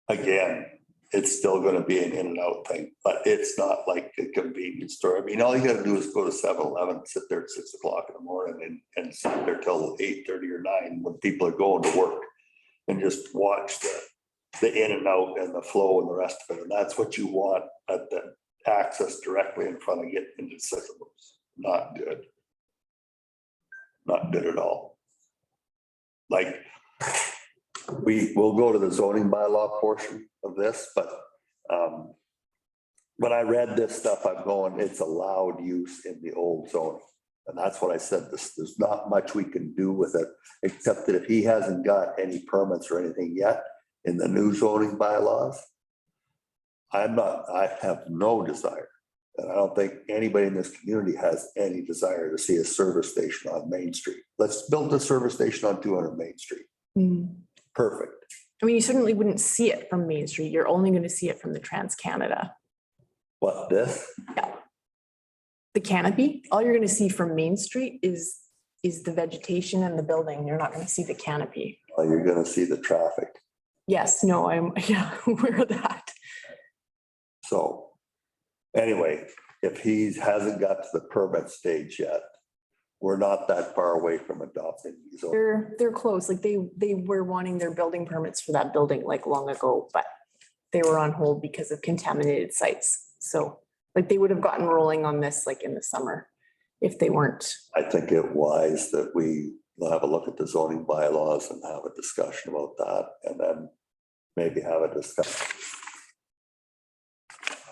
Again, it's still gonna be an in and out thing, but it's not like a convenience store. I mean, all you gotta do is go to 7-Eleven, sit there at 6 o'clock in the morning and sit there till 8:30 or 9 when people are going to work. And just watch the in and out and the flow and the rest of it. And that's what you want at the access directly in front of getting into Sycamores. Not good. Not good at all. Like, we will go to the zoning bylaw portion of this, but when I read this stuff, I'm going, it's allowed use in the old zoning. And that's what I said, there's not much we can do with it, except that if he hasn't got any permits or anything yet in the new zoning bylaws, I have no desire. And I don't think anybody in this community has any desire to see a service station on Main Street. Let's build a service station on 200 Main Street. Perfect. I mean, you certainly wouldn't see it from Main Street. You're only going to see it from the Transcanada. What, this? The canopy, all you're going to see from Main Street is the vegetation and the building. You're not going to see the canopy. Well, you're gonna see the traffic. Yes, no, I'm aware of that. So anyway, if he hasn't got to the permit stage yet, we're not that far away from adopting these. They're close. Like they were wanting their building permits for that building like long ago, but they were on hold because of contaminated sites. So like they would have gotten rolling on this like in the summer if they weren't. I think it wise that we have a look at the zoning bylaws and have a discussion about that, and then maybe have a discussion.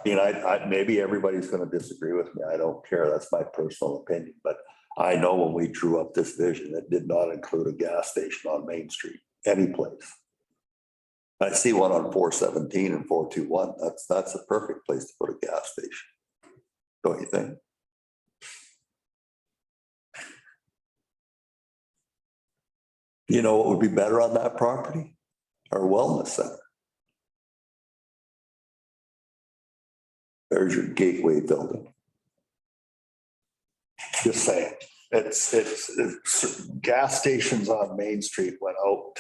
I mean, maybe everybody's gonna disagree with me. I don't care. That's my personal opinion, but I know when we drew up this vision, it did not include a gas station on Main Street, any place. I see one on 417 and 421. That's a perfect place to put a gas station. Don't you think? You know what would be better on that property? Our wellness center. There's your gateway building. Just saying, it's gas stations on Main Street went out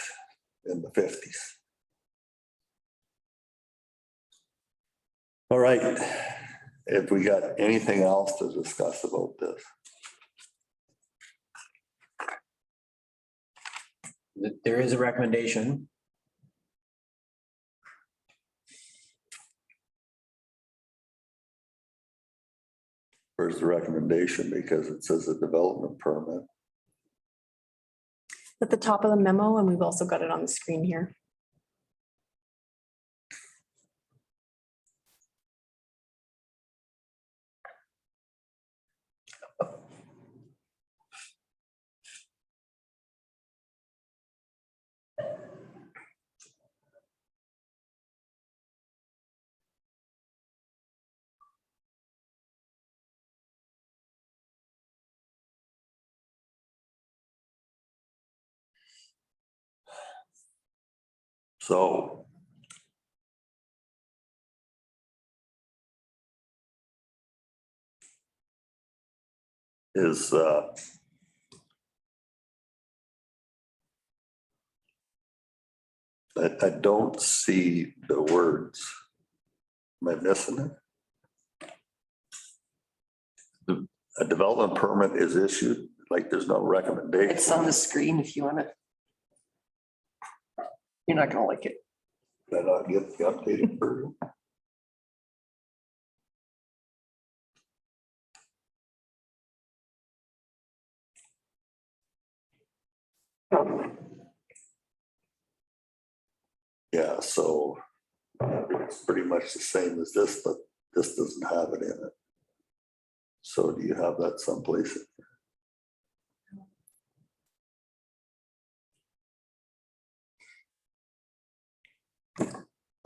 in the 50s. All right, if we got anything else to discuss about this? there is a recommendation. Where's the recommendation? Because it says a development permit. At the top of the memo, and we've also got it on the screen here. So is I don't see the words. Am I missing it? A development permit is issued, like there's no recommendation. It's on the screen if you want to. You're not gonna like it. Did I not get the updated version? Yeah, so it's pretty much the same as this, but this doesn't have it in it. So do you have that someplace?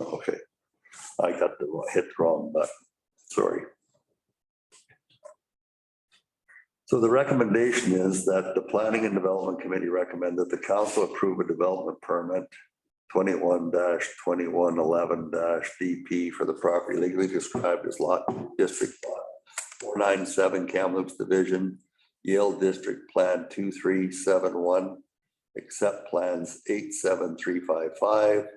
Okay, I got hit the wrong button, sorry. So the recommendation is that the Planning and Development Committee recommend that the council approve a development permit 21-2111-DP for the property legally described as lot district lot 497 Kamloops Division, Yale District Plan 2371, except plans 87355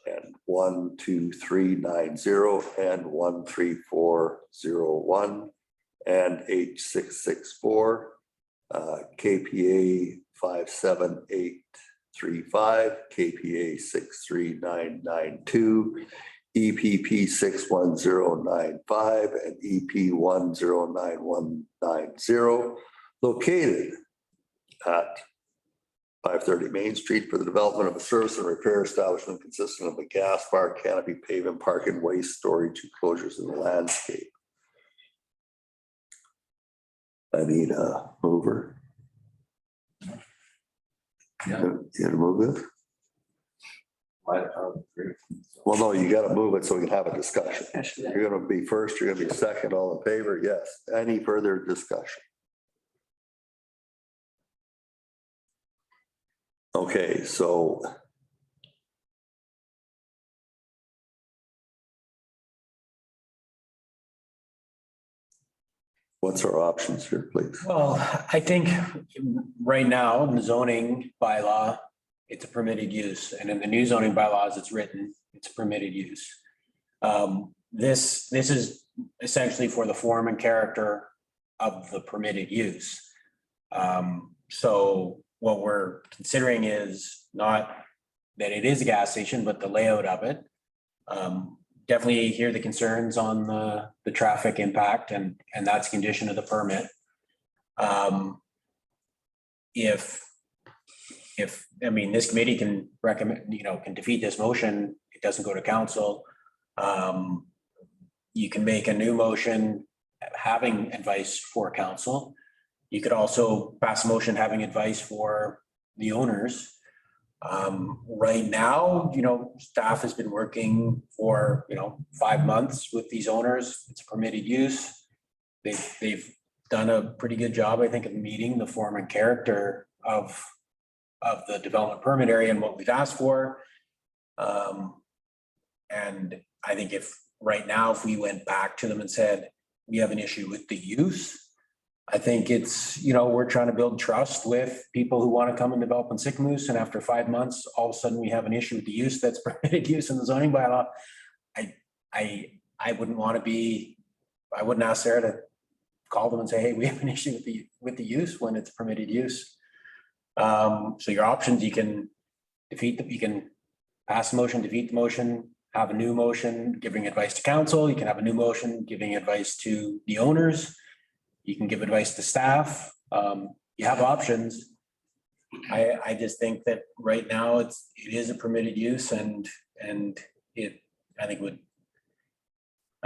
and 12390 and 13401 and H664, KPA 57835, KPA 63992, EPP 61095, and EP 109190, located at 530 Main Street for the development of a service and repair establishment consisting of a gas bar, canopy, pavement, parking, waste storage, enclosures, and landscape. I need a mover. Yeah. You gonna move this? Well, no, you gotta move it so we can have a discussion. You're gonna be first, you're gonna be second, all in favor? Yes. Any further discussion? Okay, so what's our options here, please? Well, I think right now in the zoning bylaw, it's a permitted use, and in the new zoning bylaws, it's written, it's a permitted use. This is essentially for the form and character of the permitted use. So what we're considering is not that it is a gas station, but the layout of it. Definitely hear the concerns on the traffic impact, and that's a condition of the permit. If I mean, this committee can recommend, can defeat this motion, it doesn't go to council. You can make a new motion having advice for council. You could also pass a motion having advice for the owners. Right now, staff has been working for, 5 months with these owners. It's a permitted use. They've done a pretty good job, I think, of meeting the form and character of the development permit area and what we've asked for. And I think if we went back to them and said, we have an issue with the use, I think it's, we're trying to build trust with people who want to come and develop in Sycamoose. And after 5 months, all of a sudden we have an issue with the use that's permitted use in the zoning bylaw. I wouldn't ask Sarah to call them and say, hey, we have an issue with the use when it's permitted use. So your options, you can pass the motion, defeat the motion, have a new motion giving advice to council. You can have a new motion giving advice to the owners. You can give advice to staff. You have options. I just think that right now it is a permitted use, and I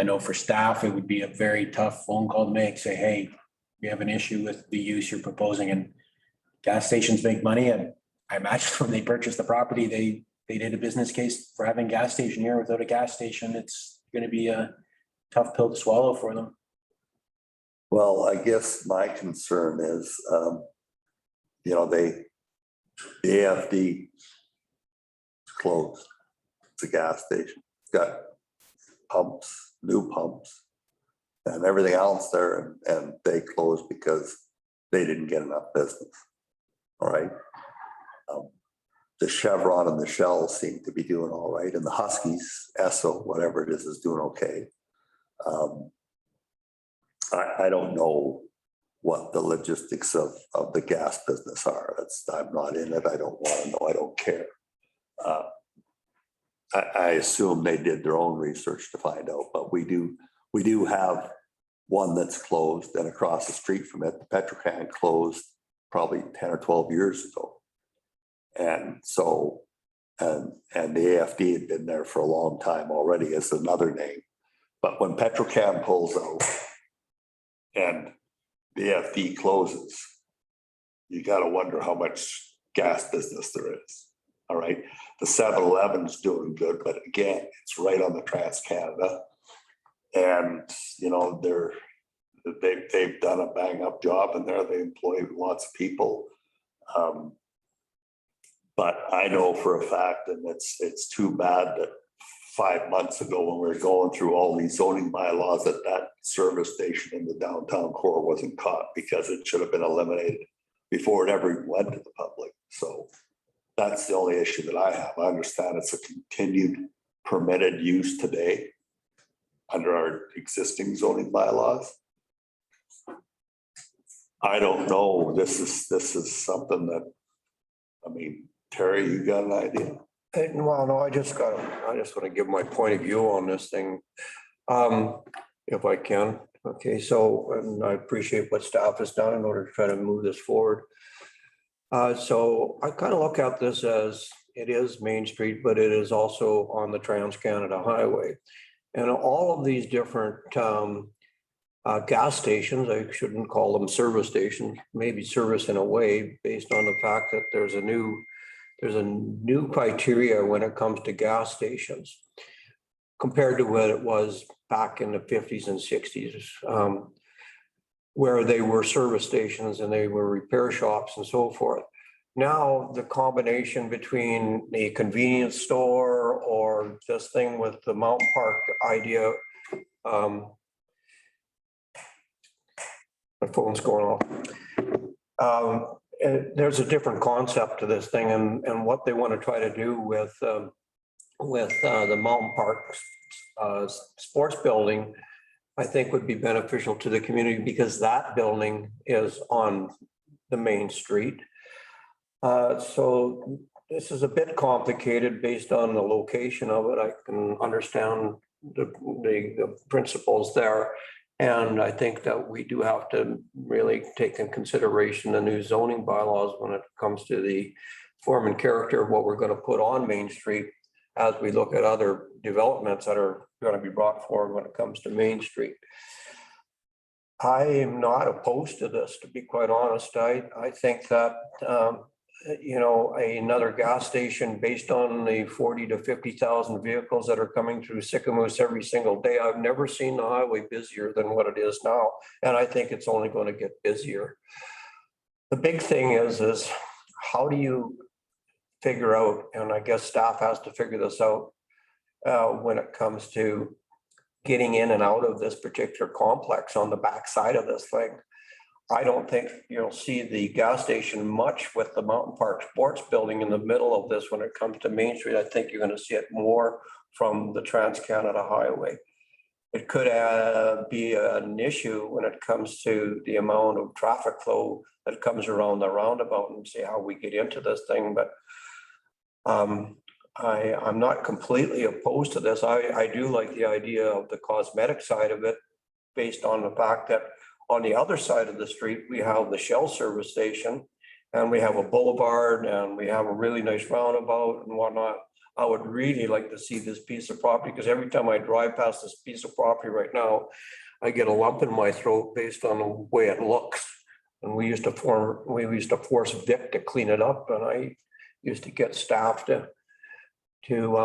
know for staff, it would be a very tough phone call to make, say, hey, we have an issue with the use you're proposing, and gas stations make money. And I imagine when they purchased the property, they did a business case for having a gas station here. Without a gas station, it's going to be a tough pill to swallow for them. Well, I guess my concern is, the AFD closed. It's a gas station. It's got pumps, new pumps, and everything else there, and they closed because they didn't get enough business. All right. The Chevron and the Shell seem to be doing all right, and the Huskies, Esso, whatever it is doing okay. I don't know what the logistics of the gas business are. I'm not in it. I don't want to know. I don't care. I assume they did their own research to find out, but we do have one that's closed, and across the street from it, the Petrocan closed probably 10 or 12 years ago. And so, and the AFD had been there for a long time already as another name. But when Petrocam pulls out and the AFD closes, you got to wonder how much gas business there is. All right. The 7-Eleven's doing good, but again, it's right on the Transcanada. And, you know, they've done a bang up job in there. They employ lots of people. But I know for a fact, and it's too bad that 5 months ago when we were going through all these zoning bylaws, that service station in the downtown core wasn't caught, because it should have been eliminated before it ever even went to the public. So that's the only issue that I have. I understand it's a continued permitted use today under our existing zoning bylaws. I don't know. This is something that, I mean, Terry, you got an idea? Well, no, I just want to give my point of view on this thing, if I can. Okay, so, and I appreciate what staff has done in order to try to move this forward. So I kind of look at this as it is Main Street, but it is also on the Transcanada Highway. And all of these different gas stations, I shouldn't call them service stations, maybe service in a way, based on the fact that there's a new criteria when it comes to gas stations compared to what it was back in the 50s and 60s, where they were service stations and they were repair shops and so forth. Now, the combination between a convenience store or this thing with the Mountain Park idea, my phone's going off. And there's a different concept to this thing, and what they want to try to do with the Mountain Park sports building, I think would be beneficial to the community, because that building is on the main street. So this is a bit complicated based on the location of it. I can understand the principles there. And I think that we do have to really take in consideration the new zoning bylaws when it comes to the form and character of what we're going to put on Main Street as we look at other developments that are going to be brought forward when it comes to Main Street. I am not opposed to this, to be quite honest. I think that, you know, another gas station based on the 40 to 50,000 vehicles that are coming through Sycamoose every single day. I've never seen the highway busier than what it is now. And I think it's only going to get busier. The big thing is how do you figure out, and I guess staff has to figure this out when it comes to getting in and out of this particular complex on the backside of this thing. I don't think you'll see the gas station much with the Mountain Park Sports Building in the middle of this when it comes to Main Street. I think you're going to see it more from the Transcanada Highway. It could be an issue when it comes to the amount of traffic flow that comes around the roundabout, and see how we get into this thing. But I'm not completely opposed to this. I do like the idea of the cosmetic side of it, based on the fact that on the other side of the street, we have the Shell service station, and we have a boulevard, and we have a really nice roundabout and whatnot. I would really like to see this piece of property, because every time I drive past this piece of property right now, I get a lump in my throat based on the way it looks. And we used to force Vic to clean it up, and I used to get staff to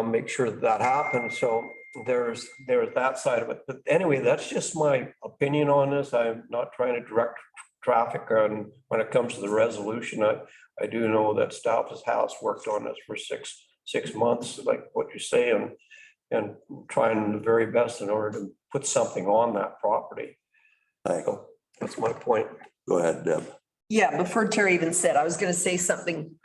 make sure that happened. So there's that side of it. But anyway, that's just my opinion on this. I'm not trying to direct traffic on when it comes to the resolution. I do know that staff has worked on this for 6 months, like what you say, and trying the very best in order to put something on that property. So that's my point. Go ahead, Deb. Yeah, before Terry even said, I was gonna say something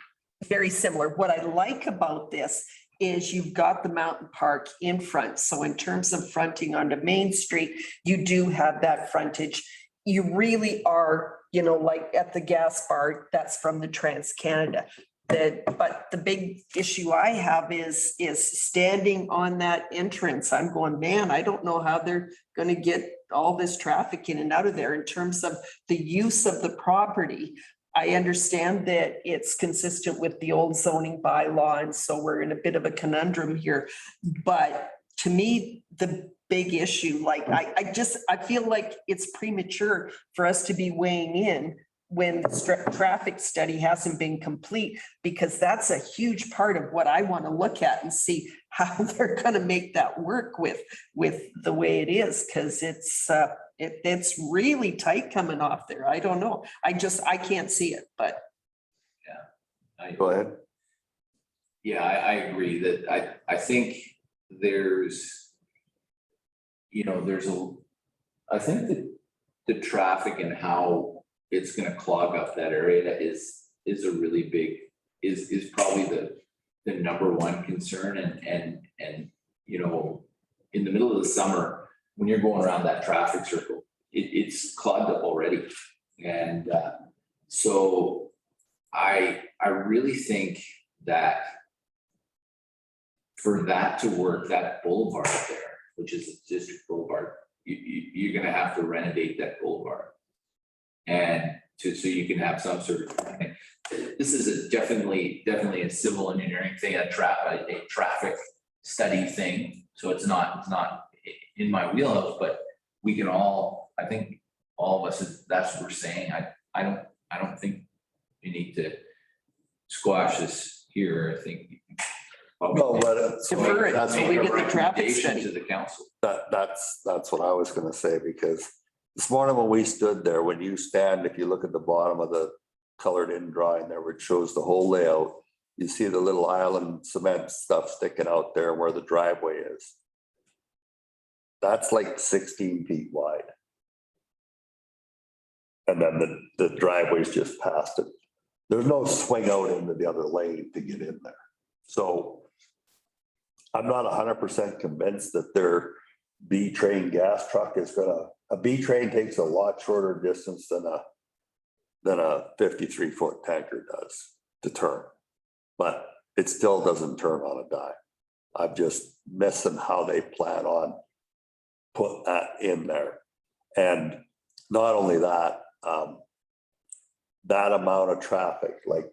very similar. What I like about this is you've got the mountain park in front. So in terms of fronting onto Main Street, you do have that frontage. You really are, like at the gas bar, that's from the Transcanada. But the big issue I have is standing on that entrance. I'm going, man, I don't know how they're gonna get all this traffic in and out of there in terms of the use of the property. I understand that it's consistent with the old zoning bylaw, and so we're in a bit of a conundrum here. But to me, the big issue, like, I feel like it's premature for us to be weighing in when the traffic study hasn't been complete, because that's a huge part of what I want to look at and see how they're going to make that work with the way it is, because it's really tight coming off there. I don't know. I can't see it, but. Go ahead. Yeah, I agree that I think there's, I think that the traffic and how it's gonna clog up that area is a really big, is probably the number one concern. And in the middle of the summer, when you're going around that traffic circle, it's clogged up already. And so I really think that for that to work, that boulevard there, which is a district boulevard, you're gonna have to renovate that boulevard. And so you can have some sort of, this is definitely a civil engineering thing, a traffic study thing. So it's not in my wheelhouse, but we can all, I think all of us, that's what we're saying. I don't think you need to squash this here. I think. No, but Defer it that's till we get the traffic Recommendation study. to the council. that's what I was gonna say, because this morning when we stood there, when you stand, if you look at the bottom of the colored in drawing there, which shows the whole layout, you see the little island cement stuff sticking out there where the driveway is. That's like 16 feet wide. And then the driveway's just past it. There's no swing out into the other lane to get in there. So I'm not 100% convinced that their B train gas truck is a B train takes a lot shorter distance than a 53-foot tanker does to turn, but it still doesn't turn on a dime. I'm just missing how they plan on putting that in there. And not only that, that amount of traffic, like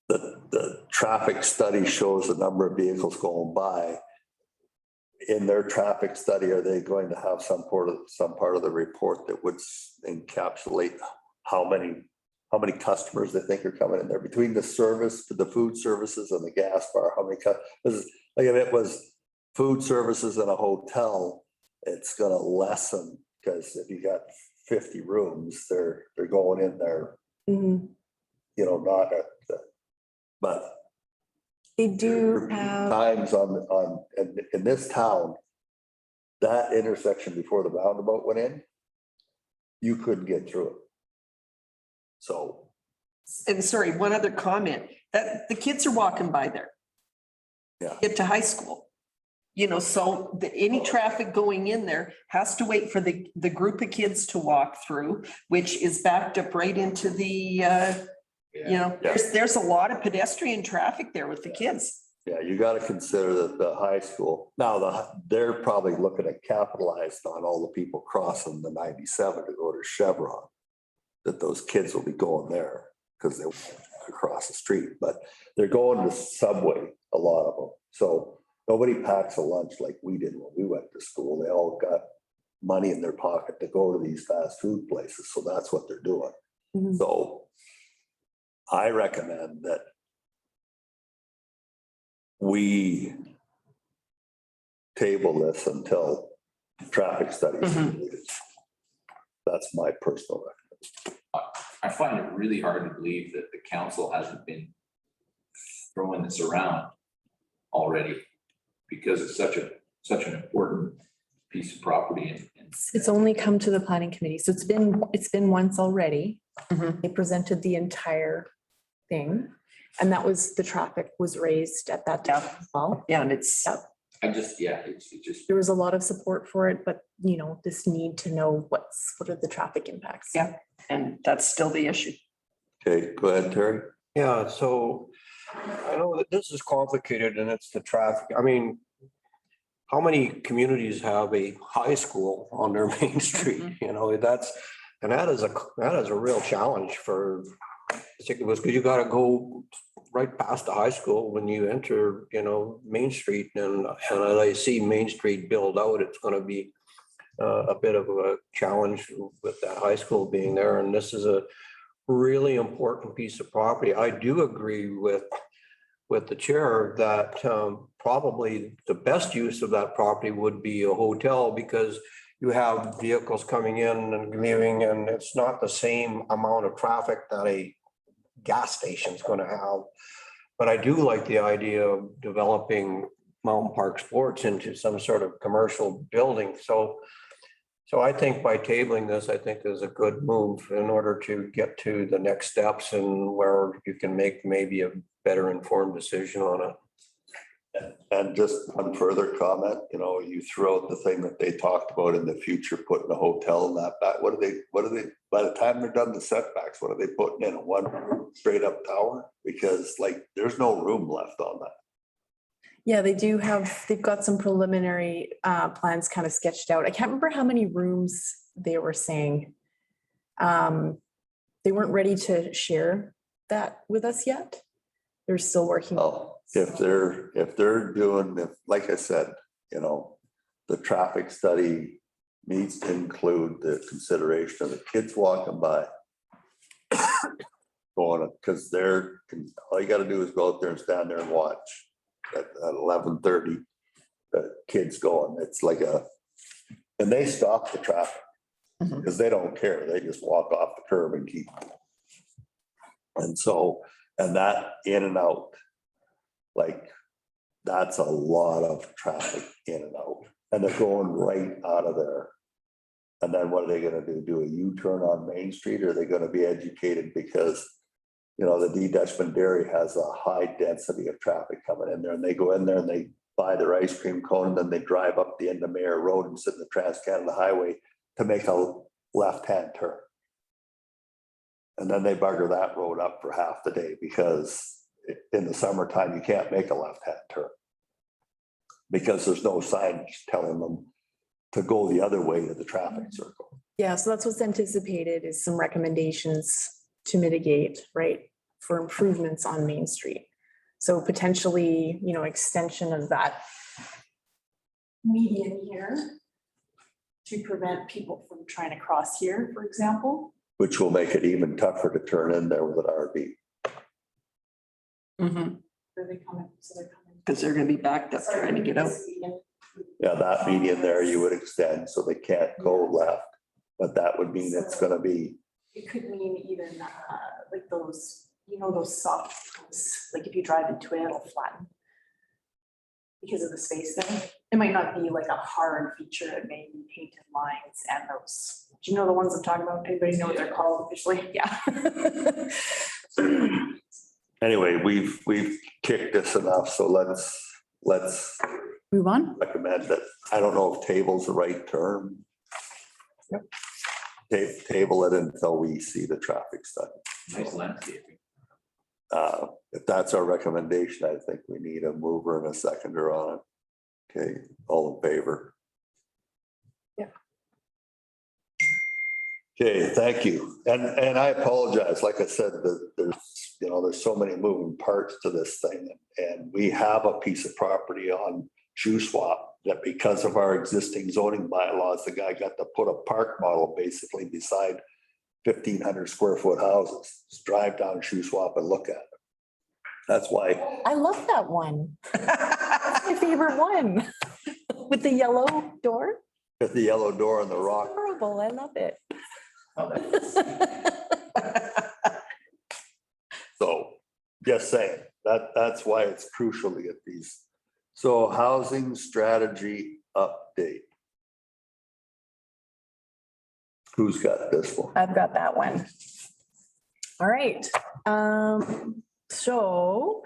the traffic study shows the number of vehicles going by. In their traffic study, are they going to have some part of the report that would encapsulate how many customers they think are coming in there between the service, the food services and the gas bar? How many customers? Like if it was food services in a hotel, it's going to lessen, because if you got 50 rooms, they're going in there, not at the, but They do have, times in this town, that intersection before the roundabout went in, you couldn't get through it. So. And sorry, one other comment, that the kids are walking by there. Yeah. Get to high school. So any traffic going in there has to wait for the group of kids to walk through, which is backed up right into the, there's a lot of pedestrian traffic there with the kids. Yeah, you got to consider that the high school, now they're probably looking at capitalized on all the people crossing the 97 to go to Chevron, that those kids will be going there because they won't across the street, but they're going to Subway, a lot of them. So nobody packs a lunch like we did when we went to school. They all got money in their pocket to go to these fast food places. So that's what they're doing. So I recommend that we table this until traffic studies. That's my personal recommendation. I find it really hard to believe that the council hasn't been throwing this around already because it's such an important piece of property and It's only come to the planning committee, so it's been once already. Mhm. They presented the entire thing, and that was, the traffic was raised at that time as well. Yeah, and it's, Yep. it's just, There was a lot of support for it, but this need to know what are the traffic impacts. Yeah. and that's still the issue. Okay, go ahead, Terry. Yeah, so I know that this is complicated and it's the traffic. I mean, how many communities have a high school on their main street? That is a real challenge for, particularly because you gotta go right past the high school when you enter, Main Street. And as I see Main Street build out, it's gonna be a bit of a challenge with that high school being there. And this is a really important piece of property. I do agree with the chair that probably the best use of that property would be a hotel, because you have vehicles coming in and leaving, and it's not the same amount of traffic that a gas station is going to have. But I do like the idea of developing Mountain Park Sports into some sort of commercial building. So I think by tabling this, I think is a good move in order to get to the next steps and where you can make maybe a better informed decision on it. And just one further comment, you throw out the thing that they talked about in the future, putting a hotel in that back. What are they, by the time they're done the setbacks, what are they putting in? One straight up tower? Because there's no room left on that. Yeah, they've got some preliminary plans kind of sketched out. I can't remember how many rooms they were saying. They weren't ready to share that with us yet. They're still working. Well, if they're doing, like I said, the traffic study needs to include the consideration of the kids walking by. Because all you gotta do is go out there and stand there and watch at 11:30, the kids going. It's and they stop the traffic because they don't care. They just walk off the curb and keep. And that in and out, that's a lot of traffic in and out, and they're going right out of there. And then what are they gonna do? Do a U-turn on Main Street? Or are they gonna be educated because, the D-Dutchman Dairy has a high density of traffic coming in there, and they go in there and they buy their ice cream cone, and then they drive up the end of Mayor Road and sit in the Transcanada Highway to make a left-hand turn. And then they bugger that road up for half the day because in the summertime, you can't make a left-hand turn because there's no signage telling them to go the other way to the traffic circle. Yeah, so that's what's anticipated, is some recommendations to mitigate, right, for improvements on Main Street. So potentially, extension of that median here to prevent people from trying to cross here, for example. Which will make it even tougher to turn in there with an RV. Where they come in, so they're coming. Because they're gonna be backed up trying to get out. Yeah, that median there you would extend so they can't go left, but that would mean it's gonna be, It could mean even like those, those soft, like if you drive into it, it'll flatten. Because of the space there. It might not be like a hard feature, it may be painted lines and those, do you know the ones I'm talking about? Anybody know what they're called officially? Yeah. anyway, we've kicked this enough, so let's Move on. recommend that. I don't know if table's the right term. Table it until we see the traffic study. nice landscaping. If that's our recommendation, I think we need a mover and a seconder on it. Okay, all in favor? Yeah. Okay, thank you. And I apologize. Like I said, there's so many moving parts to this thing. And we have a piece of property on Shoe Swap that, because of our existing zoning bylaws, the guy got to put a park model basically beside 1,500 square foot houses. Just drive down Shoe Swap and look at it. That's why. I love that one. That's my favorite one. With the yellow door. With the yellow door and the rock. Horrible, I love it. So just saying, That's why it's crucial to get these. So housing strategy update. Who's got this one? I've got that one. All right. So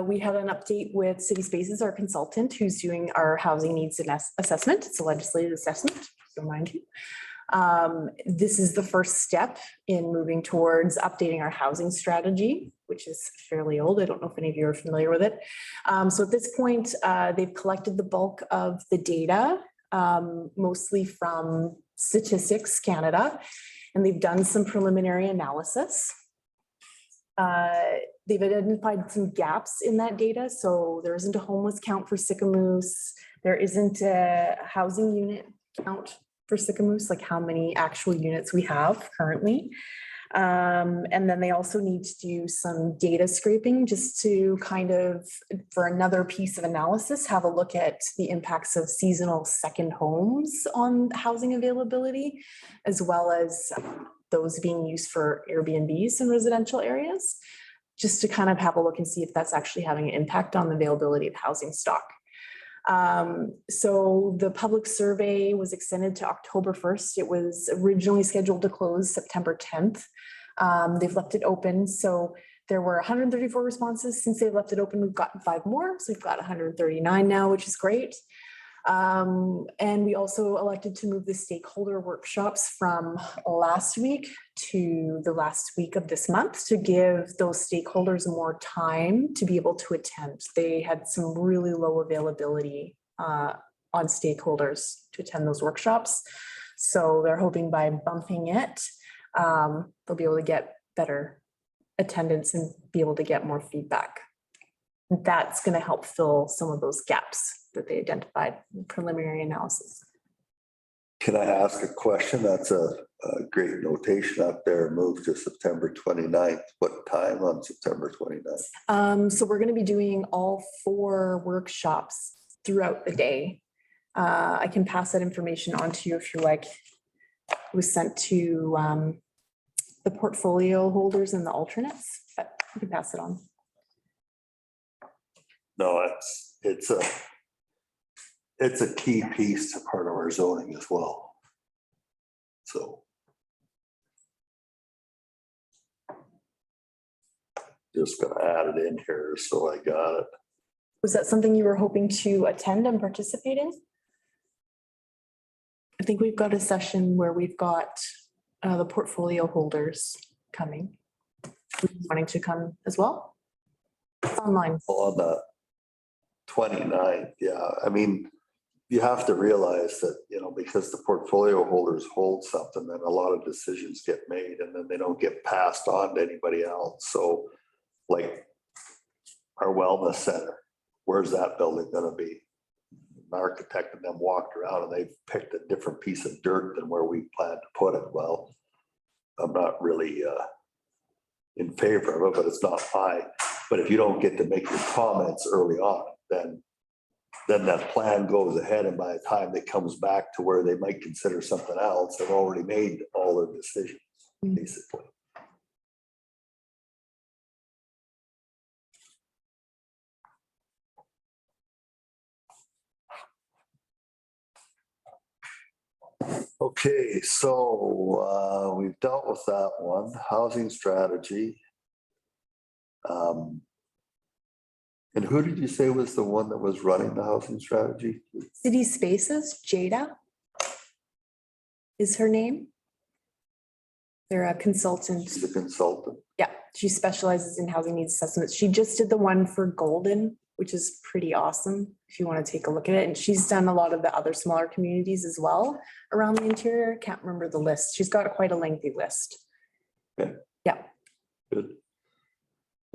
we had an update with City Spaces, our consultant, who's doing our housing needs assessment. It's a legislative assessment, so mind you. This is the first step in moving towards updating our housing strategy, which is fairly old. I don't know if any of you are familiar with it. So at this point, they've collected the bulk of the data, mostly from Statistics Canada, and they've done some preliminary analysis. They've identified some gaps in that data. So there isn't a homeless count for Sicamous. There isn't a housing unit count for Sicamous, like how many actual units we have currently. And then they also need to do some data scraping just to kind of, for another piece of analysis, have a look at the impacts of seasonal second homes on housing availability, as well as those being used for Airbnbs in residential areas, just to kind of have a look and see if that's actually having an impact on the availability of housing stock. So the public survey was extended to October 1st. It was originally scheduled to close September 10th. They've left it open. So there were 134 responses. Since they've left it open, we've gotten 5 more. So we've got 139 now, which is great. And we also elected to move the stakeholder workshops from last week to the last week of this month to give those stakeholders more time to be able to attend. They had some really low availability on stakeholders to attend those workshops. So they're hoping by bumping it, they'll be able to get better attendance and be able to get more feedback. That's going to help fill some of those gaps that they identified in preliminary analysis. Can I ask a question? That's a great notation up there. Move to September 29th. What time on September 29th? So we're going to be doing all 4 workshops throughout the day. I can pass that information on to you if you like. It was sent to the portfolio holders and the alternates, but you can pass it on. No, it's a key piece to part of our zoning as well. So. Just gonna add it in here, so I got it. Was that something you were hoping to attend and participate in? I think we've got a session where we've got the portfolio holders coming. Wanting to come as well? It's online. On the 29th, yeah, I mean, you have to realize that, you know, because the portfolio holders hold something, then a lot of decisions get made and then they don't get passed on to anybody else. So like our wellness center, where's that building gonna be? An architect and them walked around and they've picked a different piece of dirt than where we plan to put it. Well, I'm not really in favor of it, but it's not high. But if you don't get to make your comments early on, then that plan goes ahead, and by the time it comes back to where they might consider something else, they've already made all their decisions, basically. Okay, so we've dealt with that one, housing strategy. And who did you say was the one that was running the housing strategy? City Spaces, Jada is her name. They're a consultant. The consultant. Yeah, she specializes in housing needs assessments. She just did the one for Golden, which is pretty awesome if you want to take a look at it. And she's done a lot of the other smaller communities as well around the interior. Can't remember the list. She's got quite a lengthy list. Okay. Yeah. Good.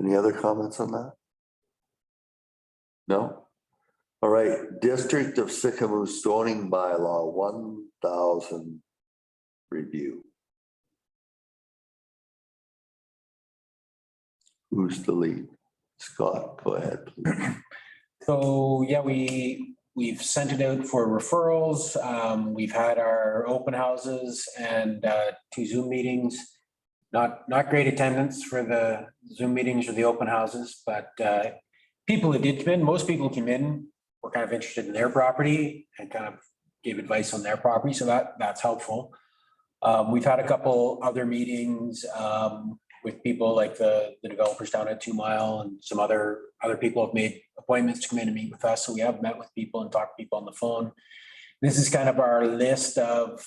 Any other comments on that? No? All right, District of Sicamous zoning bylaw 1000 review. Who's the lead? Scott, go ahead, please. So, yeah, we've sent it out for referrals. We've had our open houses and 2 Zoom meetings. not great attendance for the Zoom meetings or the open houses, but people who did come in, most people came in, were kind of interested in their property and kind of gave advice on their property, so that's helpful. We've had a couple other meetings with people like the developers down at 2 Mile, and some other people have made appointments to come in and meet with us. So we have met with people and talked to people on the phone. This is kind of our list of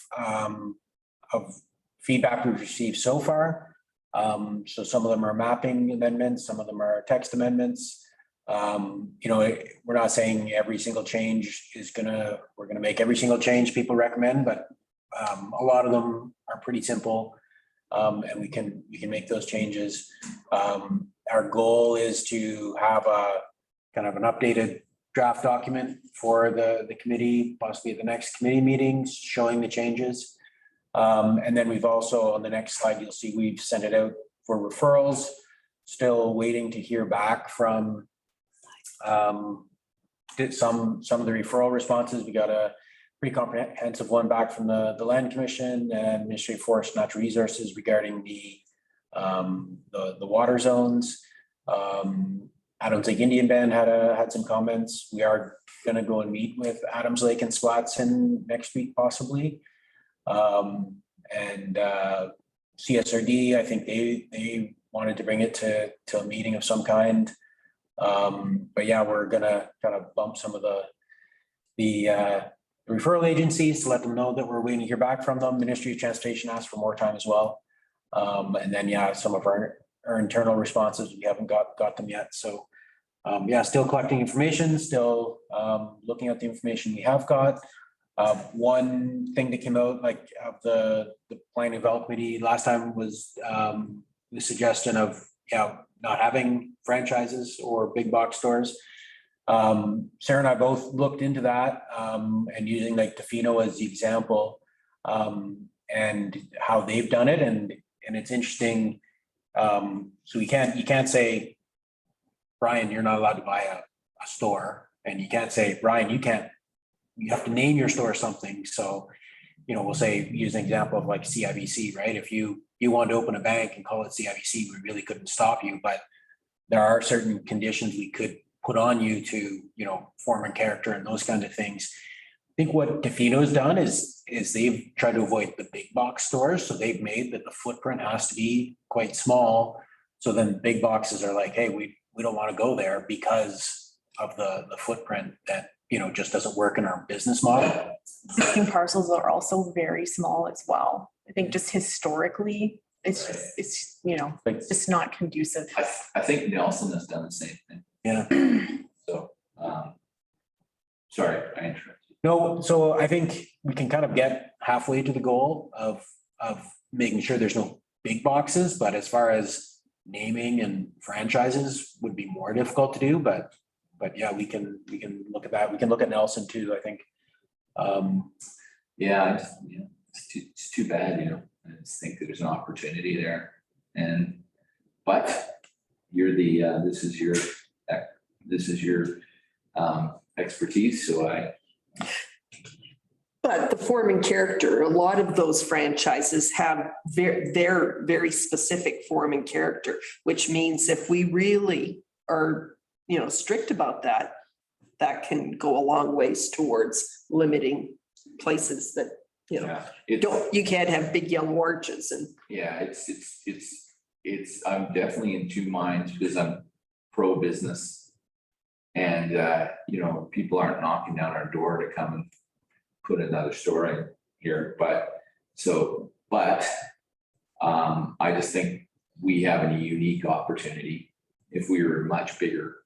feedback we've received so far. So some of them are mapping amendments, some of them are text amendments. We're not saying every single change we're gonna make every single change people recommend, but a lot of them are pretty simple. And we can make those changes. Our goal is to have a kind of an updated draft document for the committee, possibly at the next committee meetings, showing the changes. And then we've also, on the next slide, you'll see we've sent it out for referrals. Still waiting to hear back from some of the referral responses. We got a pretty comprehensive one back from the Land Commission and Ministry of Forest and Natural Resources regarding the water zones. Adams Lake Indian Band had some comments. We are going to go and meet with Adams Lake and Swatson next week, possibly. And CSRD, I think they wanted to bring it to a meeting of some kind. But yeah, we're gonna kind of bump some of the referral agencies to let them know that we're waiting to hear back from them. Ministry of Transportation asked for more time as well. And then, yeah, some of our internal responses, we haven't got them yet. So yeah, still collecting information, still looking at the information we have got. One thing that came out like of the planning development committee last time was the suggestion of not having franchises or big box stores. Sarah and I both looked into that and using like Tofino as the example and how they've done it, and it's interesting. So you can't say, Brian, you're not allowed to buy a store, and you can't say, Brian, you have to name your store something. So, we'll say, use an example of like CIBC, right? If you wanted to open a bank and call it CIBC, we really couldn't stop you, but there are certain conditions we could put on you to, form a character and those kinds of things. I think what Tofino's done is they've tried to avoid the big box stores. So they've made that the footprint has to be quite small. So then big boxes are like, hey, we don't want to go there because of the footprint that, just doesn't work in our business model. Existing parcels are also very small as well. I think just historically, it's just not conducive. I think Nelson has done the same thing. Yeah. So, sorry, I interrupted. No, so I think we can kind of get halfway to the goal of making sure there's no big boxes, but as far as naming and franchises would be more difficult to do, but yeah, we can look at that. We can look at Nelson too, I think. It's too bad, I just think that there's an opportunity there. But you're this is your expertise, so But the form and character, a lot of those franchises have their very specific form and character, which means if we really are, strict about that, that can go a long ways towards limiting places that, you can't have big yellow orchards and. Yeah, I'm definitely in two minds because I'm pro-business. And, people aren't knocking down our door to come and put another store in here, but I just think we have a unique opportunity. If we were a much bigger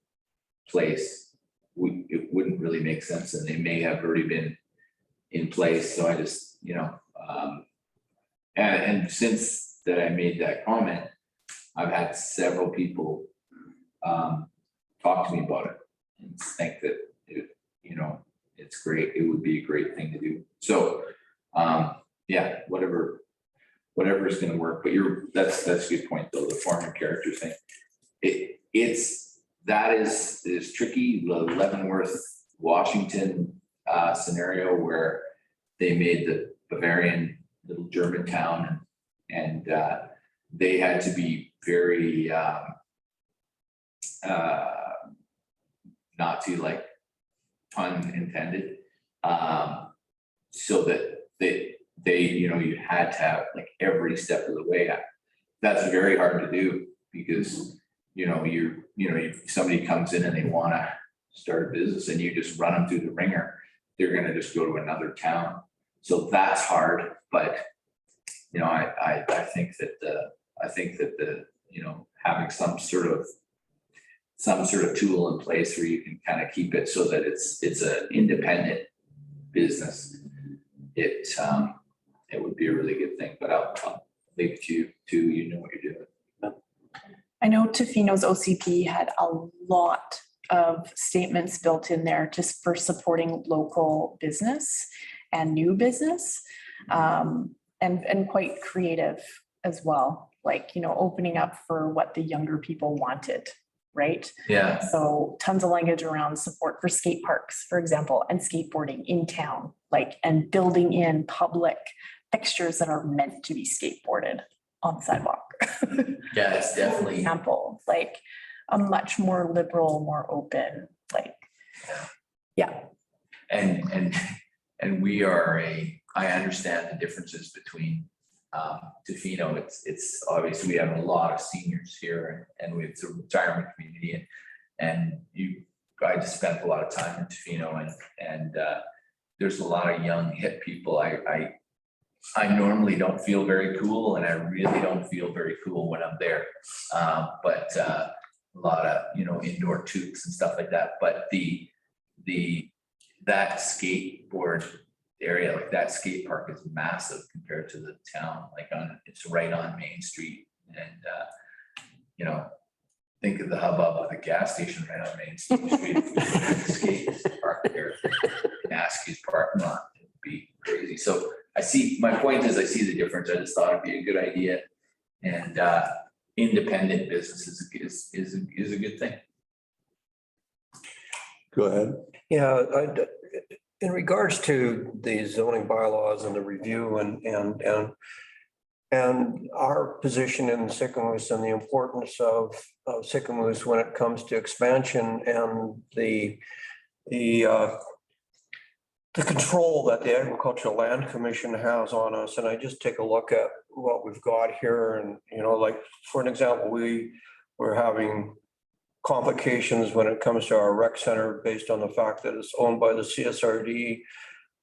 place, it wouldn't really make sense, and they may have already been in place. So I just, and since that I made that comment, I've had several people talk to me about it and think that it's great. It would be a great thing to do. So, yeah, whatever is going to work. But that's a good point though. The form and character thing. That is tricky. The Leavenworth, Washington scenario where they made the Bavarian little German town and they had to be very, not to like pun intended, so that they, you had to have like every step of the way. That's very hard to do because, if somebody comes in and they want to start a business and you just run them through the ringer, they're going to just go to another town. So that's hard, but, I think that having some sort of tool in place where you can kind of keep it so that it's an independent business. It would be a really good thing, but I'll leave it to you too. You know what you're doing. I know Tofino's OCP had a lot of statements built in there just for supporting local business and new business, and quite creative as well. Like, opening up for what the younger people wanted, right? Yeah. So tons of language around support for skate parks, for example, and skateboarding in town, and building in public fixtures that are meant to be skateboarded on the sidewalk. Yeah, it's definitely. Example, a much more liberal, more open, yeah. And we are I understand the differences between Tofino. It's obviously we have a lot of seniors here and it's a retirement community and I just spent a lot of time in Tofino and there's a lot of young hip people. I normally don't feel very cool and I really don't feel very cool when I'm there. But a lot of, indoor tubes and stuff like that. But that skateboard area, that skate park is massive compared to the town, it's right on Main Street. And, think of the hubbub of a gas station right on Main Street. If you skate park there, Naskey's parking lot, it'd be crazy. So my point is I see the difference. I just thought it'd be a good idea. And independent businesses is a good thing. Go ahead. Yeah, in regards to the zoning bylaws and the review and our position in Sycamoose and the importance of Sycamoose when it comes to expansion and the control that the Agricultural Land Commission has on us. And I just take a look at what we've got here and, for an example, we're having complications when it comes to our rec center based on the fact that it's owned by the CSRD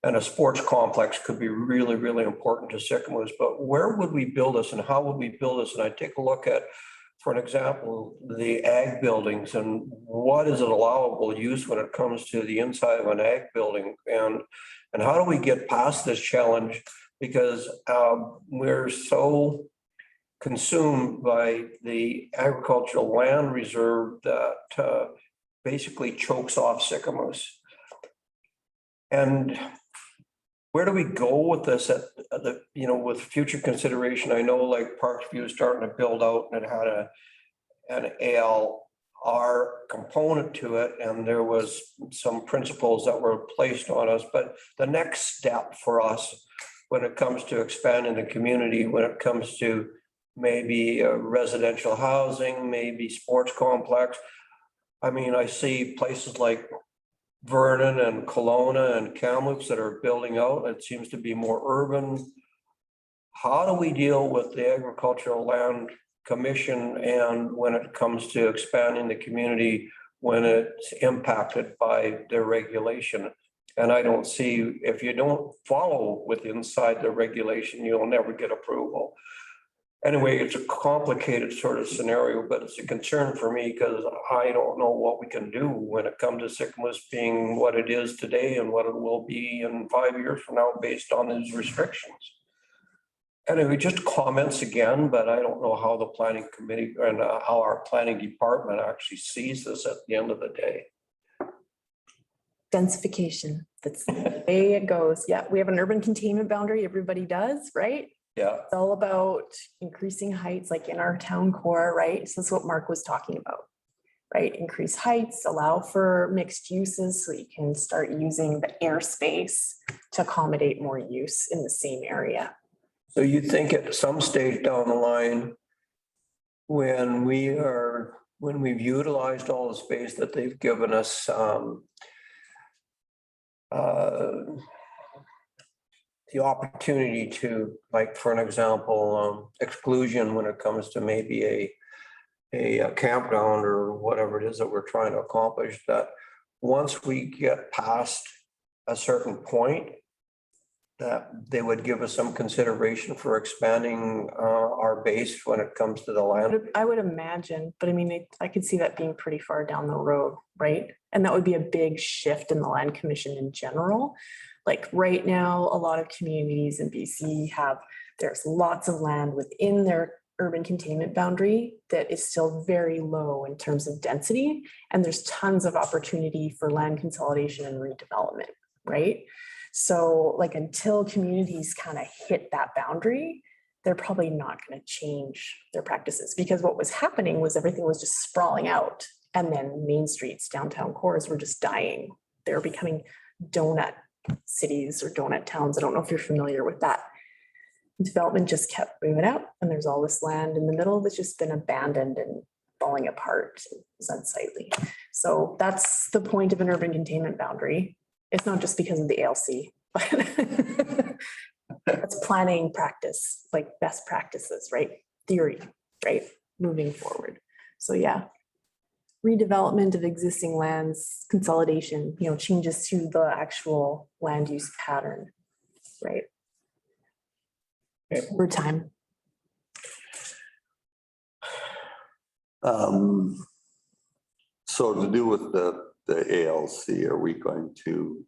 and a sports complex could be really, really important to Sycamoose. But where would we build this and how would we build this? And I take a look at, for an example, the ag buildings and what is an allowable use when it comes to the inside of an ag building and how do we get past this challenge? Because we're so consumed by the agricultural land reserve that basically chokes off Sycamoose. And where do we go with this with future consideration? I know Parkview is starting to build out and it had an ALR component to it. And there was some principles that were placed on us, but the next step for us when it comes to expanding the community, when it comes to maybe residential housing, maybe sports complex. I mean, I see places like Vernon and Kelowna and Kamloops that are building out. It seems to be more urban. How do we deal with the Agricultural Land Commission and when it comes to expanding the community when it's impacted by their regulation? And I don't see, if you don't follow with inside the regulation, you'll never get approval. Anyway, it's a complicated sort of scenario, but it's a concern for me because I don't know what we can do when it comes to Sycamoose being what it is today and what it will be in 5 years from now based on these restrictions. Anyway, just comments again, but I don't know how the planning committee and how our planning department actually sees this at the end of the day. Densification, that's the way it goes. Yeah, we have an urban containment boundary, everybody does, right? Yeah. It's all about increasing heights, like in our town core, right? So that's what Mark was talking about, right? Increase heights, allow for mixed uses so you can start using the airspace to accommodate more use in the same area. So you think at some stage down the line, when we've utilized all the space that they've given us, the opportunity to, like, for an example, exclusion when it comes to maybe a campground or whatever it is that we're trying to accomplish, that once we get past a certain point, that they would give us some consideration for expanding our base when it comes to the land. I would imagine, but I mean, I could see that being pretty far down the road, right? And that would be a big shift in the land commission in general. Like right now, a lot of communities in BC there's lots of land within their urban containment boundary that is still very low in terms of density. And there's tons of opportunity for land consolidation and redevelopment, right? So like until communities kind of hit that boundary, they're probably not going to change their practices, because what was happening was everything was just sprawling out. And then main streets, downtown cores were just dying. They were becoming donut cities or donut towns. I don't know if you're familiar with that. Development just kept moving out, and there's all this land in the middle that's just been abandoned and falling apart. It's unsightly. So that's the point of an urban containment boundary. It's not just because of the ALC, but it's planning practice, like best practices, right? Theory, right? Moving forward. So yeah, redevelopment of existing lands, consolidation, changes to the actual land use pattern, right? Over time. So to do with the ALC, are we going to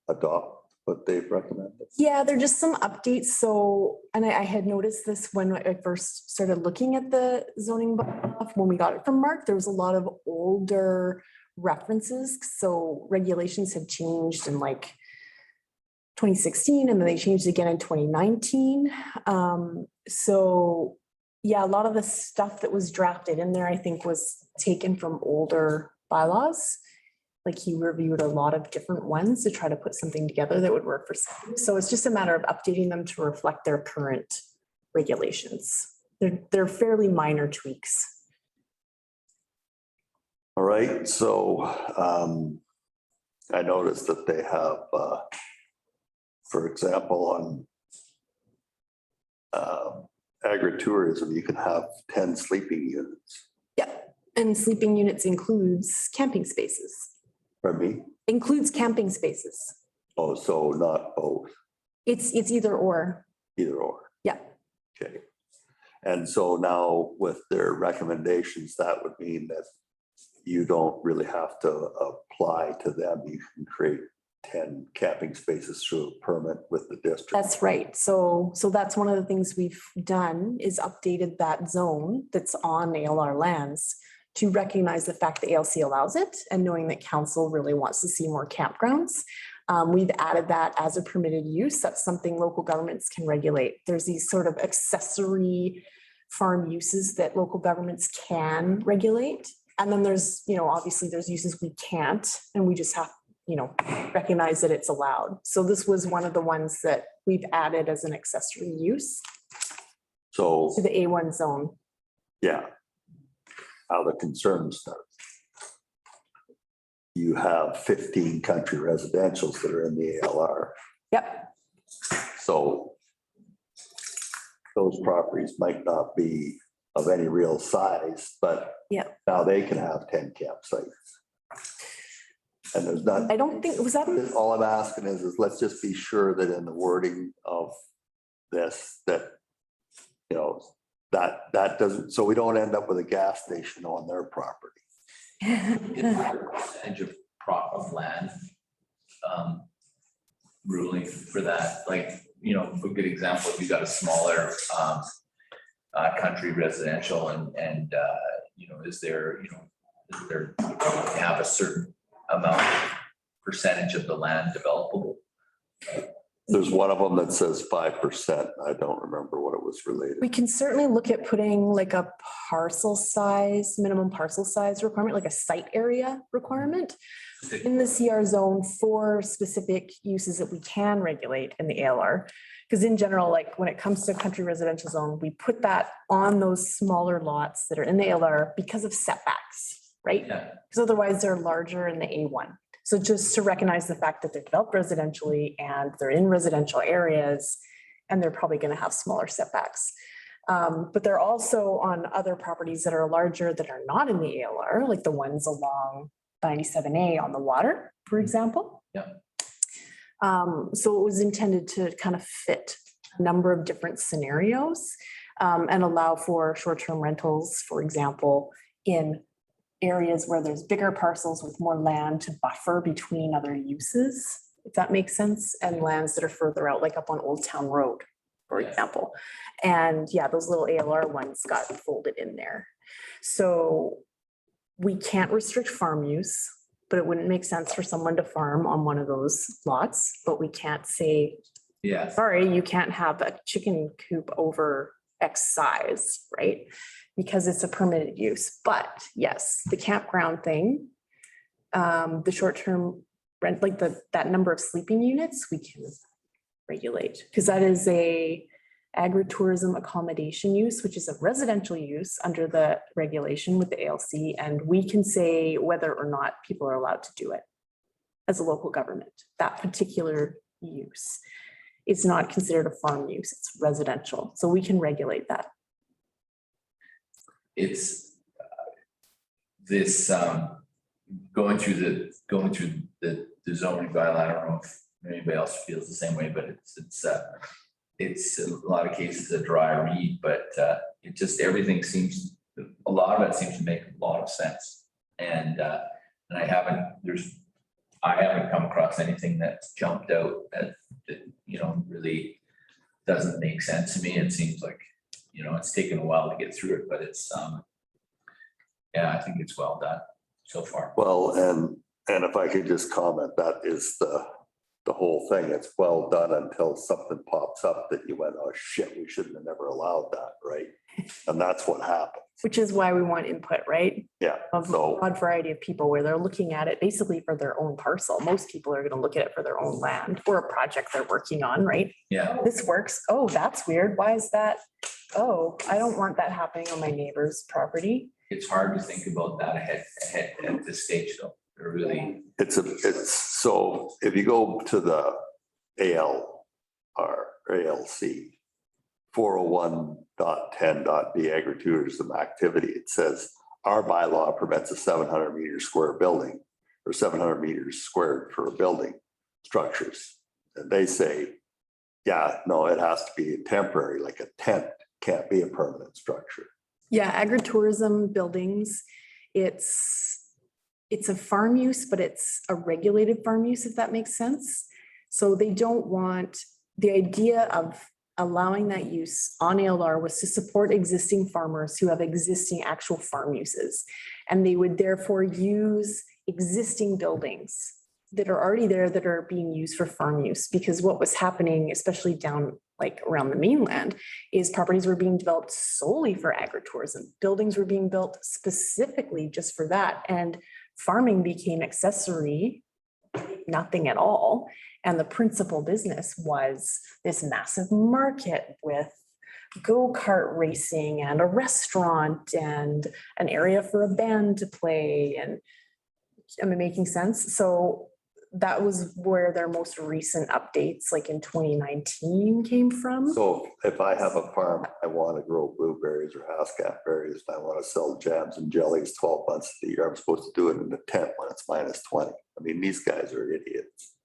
adopt what they've recommended? Yeah, there are just some updates. So, and I had noticed this when I first started looking at the zoning bylaw when we got it from Mark, there was a lot of older references. So regulations had changed in like 2016, and then they changed again in 2019. So yeah, a lot of the stuff that was drafted in there, I think, was taken from older bylaws. Like he reviewed a lot of different ones to try to put something together that would work for some. So it's just a matter of updating them to reflect their current regulations. They're fairly minor tweaks. All right, so I noticed that they have, for example, on agritourism, you can have 10 sleeping units. Yeah, and sleeping units includes camping spaces. Pardon me? Includes camping spaces. Oh, so not both, It's either or. either or. Yeah. Okay. And so now with their recommendations, that would mean that you don't really have to apply to them. You can create 10 camping spaces through a permit with the district. That's right. So that's one of the things we've done is updated that zone that's on ALR lands to recognize the fact that ALC allows it, and knowing that council really wants to see more campgrounds. We've added that as a permitted use. That's something local governments can regulate. There's these sort of accessory farm uses that local governments can regulate. And then there's, obviously there's uses we can't, and we just have, recognize that it's allowed. So this was one of the ones that we've added as an accessory use So, to the A1 zone. yeah. How the concern starts. You have 15 country residentials that are in the ALR. Yep. So those properties might not be of any real size, but Yeah. now they can have 10 campsites. And there's not, I don't think, was that? all I'm asking is let's just be sure that in the wording of this, that, that doesn't, so we don't end up with a gas station on their property. Percentage of land ruling for that, like, a good example, if you got a smaller country residential and is there have a certain amount percentage of the land developable? There's one of them that says 5%. I don't remember what it was related. We can certainly look at putting like a parcel size, minimum parcel size requirement, like a site area requirement in the CR zone for specific uses that we can regulate in the ALR. Because in general, like when it comes to country residential zone, we put that on those smaller lots that are in the ALR because of setbacks, right? Yeah. Because otherwise they're larger in the A1. So just to recognize the fact that they're developed residentially and they're in residential areas, and they're probably going to have smaller setbacks. But they're also on other properties that are larger that are not in the ALR, like the ones along 97A on the water, for example. Yeah. So it was intended to kind of fit a number of different scenarios and allow for short-term rentals, for example, in areas where there's bigger parcels with more land to buffer between other uses, if that makes sense, and lands that are further out, like up on Old Town Road, for example. And yeah, those little ALR ones got folded in there. So we can't restrict farm use, but it wouldn't make sense for someone to farm on one of those lots, but we can't say, Yeah. sorry, you can't have a chicken coop over X size, right? Because it's a permitted use. But yes, the campground thing, the short-term rent, like that number of sleeping units, we can regulate because that is a agritourism accommodation use, which is a residential use under the regulation with the ALC. And we can say whether or not people are allowed to do it as a local government. That particular use is not considered a farm use, it's residential. So we can regulate that. It's this going through the zoning bylaw. I don't know if anybody else feels the same way, but it's a lot of cases a dry read, but it just everything seems, a lot of it seems to make a lot of sense. And I haven't come across anything that's jumped out that really doesn't make sense to me. It seems like, it's taken a while to get through it, but it's, I think it's well done so far. Well, and if I could just comment, that is the whole thing. It's well done until something pops up that you went, oh shit, we shouldn't have never allowed that, right? And that's what happened. Which is why we want input, right? Yeah. Of a So broad variety of people where they're looking at it basically for their own parcel. Most people are going to look at it for their own land or a project they're working on, right? Yeah. This works. Oh, that's weird. Why is that? Oh, I don't want that happening on my neighbor's property. It's hard to think about that ahead at this stage though. They're really, it's so if you go to the ALC 401.10.d agritourism activity, it says our bylaw permits a 700 meter square building or 700 meters squared for a building structures. And they say, yeah, no, it has to be temporary, like a tent can't be a permanent structure. Yeah, agritourism buildings, it's a farm use, but it's a regulated farm use, if that makes sense. So they don't want, the idea of allowing that use on ALR was to support existing farmers who have existing actual farm uses. And they would therefore use existing buildings that are already there that are being used for farm use. Because what was happening, especially down like around the mainland, is properties were being developed solely for agritourism. Buildings were being built specifically just for that. And farming became accessory, nothing at all. And the principal business was this massive market with go-kart racing and a restaurant and an area for a band to play. And am I making sense? So that was where their most recent updates, like in 2019, came from. So if I have a farm, I want to grow blueberries or Haskell berries, and I want to sell jams and jellies 12 months of the year, I'm supposed to do it in a tent when it's -20. I mean, these guys are idiots.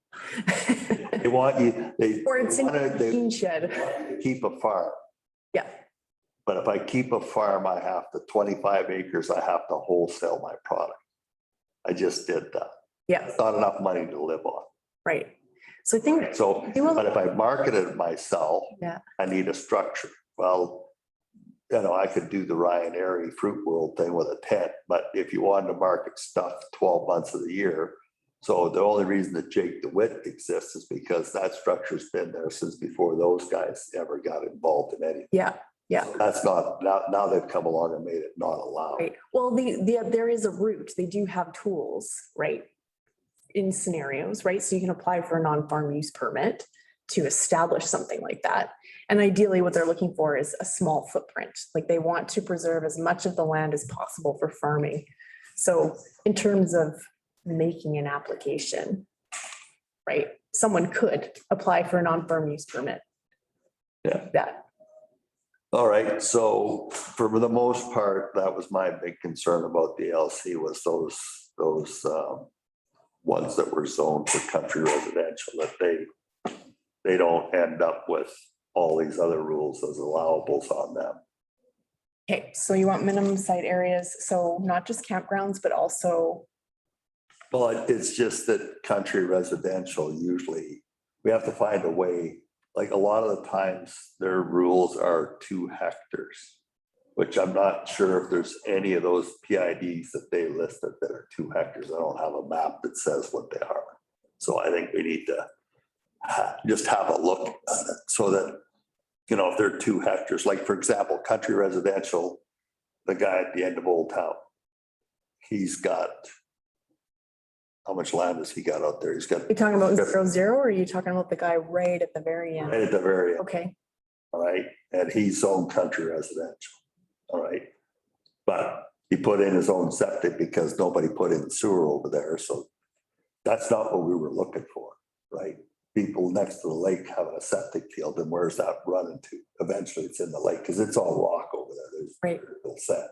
They want you, Or it's in a they machine shed. keep a farm. Yeah. But if I keep a farm, I have to 25 acres, I have to wholesale my product. I just did that. Yeah, It's not enough money to live on. right. So I think, So, but if I marketed myself, yeah, I need a structure. Well, I could do the Ryan Airy Fruit World thing with a tent, but if you wanted to market stuff 12 months of the year, So the only reason that Jake DeWitt exists is because that structure's been there since before those guys ever got involved in anything. Yeah, yeah. So that's not, now they've come along and made it not allowed. Right. Well, there is a route. They do have tools, right? In scenarios, right? So you can apply for a non-farm use permit to establish something like that. And ideally what they're looking for is a small footprint. Like they want to preserve as much of the land as possible for farming. So in terms of making an application, right? Someone could apply for a non-farm use permit. Yeah. That. All right, so for the most part, that was my big concern about the LC was those ones that were zoned for country residential, that they don't end up with all these other rules as allowables on them. Okay, so you want minimum site areas, so not just campgrounds, but also, But it's just that country residential, usually, we have to find a way, like a lot of the times, their rules are 2 hectares, which I'm not sure if there's any of those PIDs that they listed that are 2 hectares. I don't have a map that says what they are. So I think we need to just have a look at it so that, you know, if they're 2 hectares, like for example, country residential, the guy at the end of Old Town, he's got, how much land has he got out there? He's got you're talking about 0, or are you talking about the guy right at the very right end? at the very end. Okay, All right, and he's own country residential, all right? But he put in his own septic because nobody put in sewer over there, so that's not what we were looking for, right? People next to the lake having a septic field, and where's that running to? Eventually it's in the lake, because it's all rock over there, there's right. little set,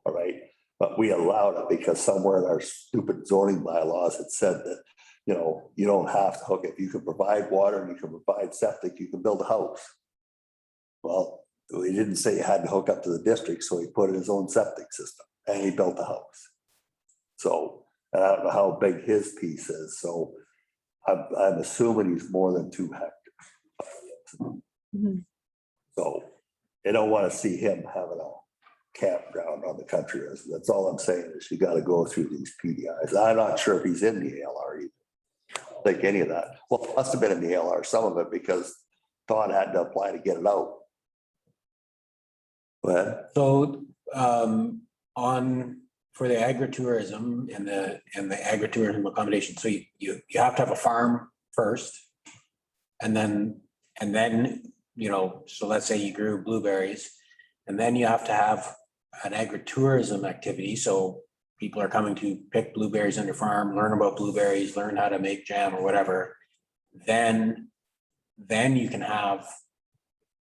all right? But we allowed it because somewhere in our stupid zoning bylaws, it said that, you know, you don't have to hook it. You can provide water and you can provide septic, you can build a house. Well, he didn't say you had to hook up to the district, so he put in his own septic system and he built a house. So, and I don't know how big his piece is, so I'm assuming he's more than 2 hectares. Mhm. So they don't want to see him having a campground on the country. That's all I'm saying is you got to go through these PDIs. I'm not sure if he's in the ALR either. Like any of that. Well, it must have been in the ALR, some of it, because Todd had to apply to get it out. But So for the agritourism and the agritourism accommodation, so you have to have a farm first. And then, you know, so let's say you grew blueberries, and then you have to have an agritourism activity. So people are coming to pick blueberries on your farm, learn about blueberries, learn how to make jam or whatever. Then you can have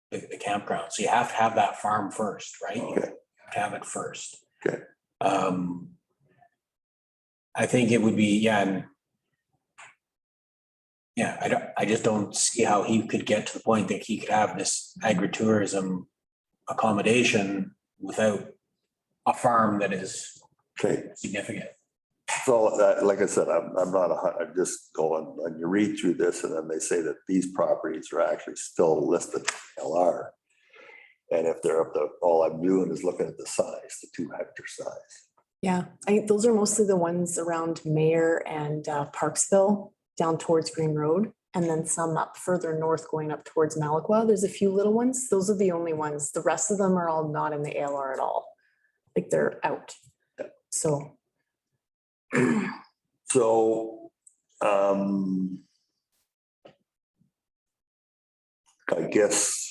the campground. So you have to have that farm first, right? You okay, have to have it first. Okay. I think it would be, yeah, I just don't see how he could get to the point that he could have this agritourism accommodation without a farm that is okay. significant. So like I said, I'm not I'm just going, and you read through this and then they say that these properties are actually still listed in LR. And if they're up to, all I'm doing is looking at the size, the 2 hectare size. Yeah, those are mostly the ones around Mayor and Parksville down towards Green Road. And then some up further north going up towards Malaqua. There's a few little ones. Those are the only ones. The rest of them are all not in the ALR at all. Like they're out. So. So, I guess,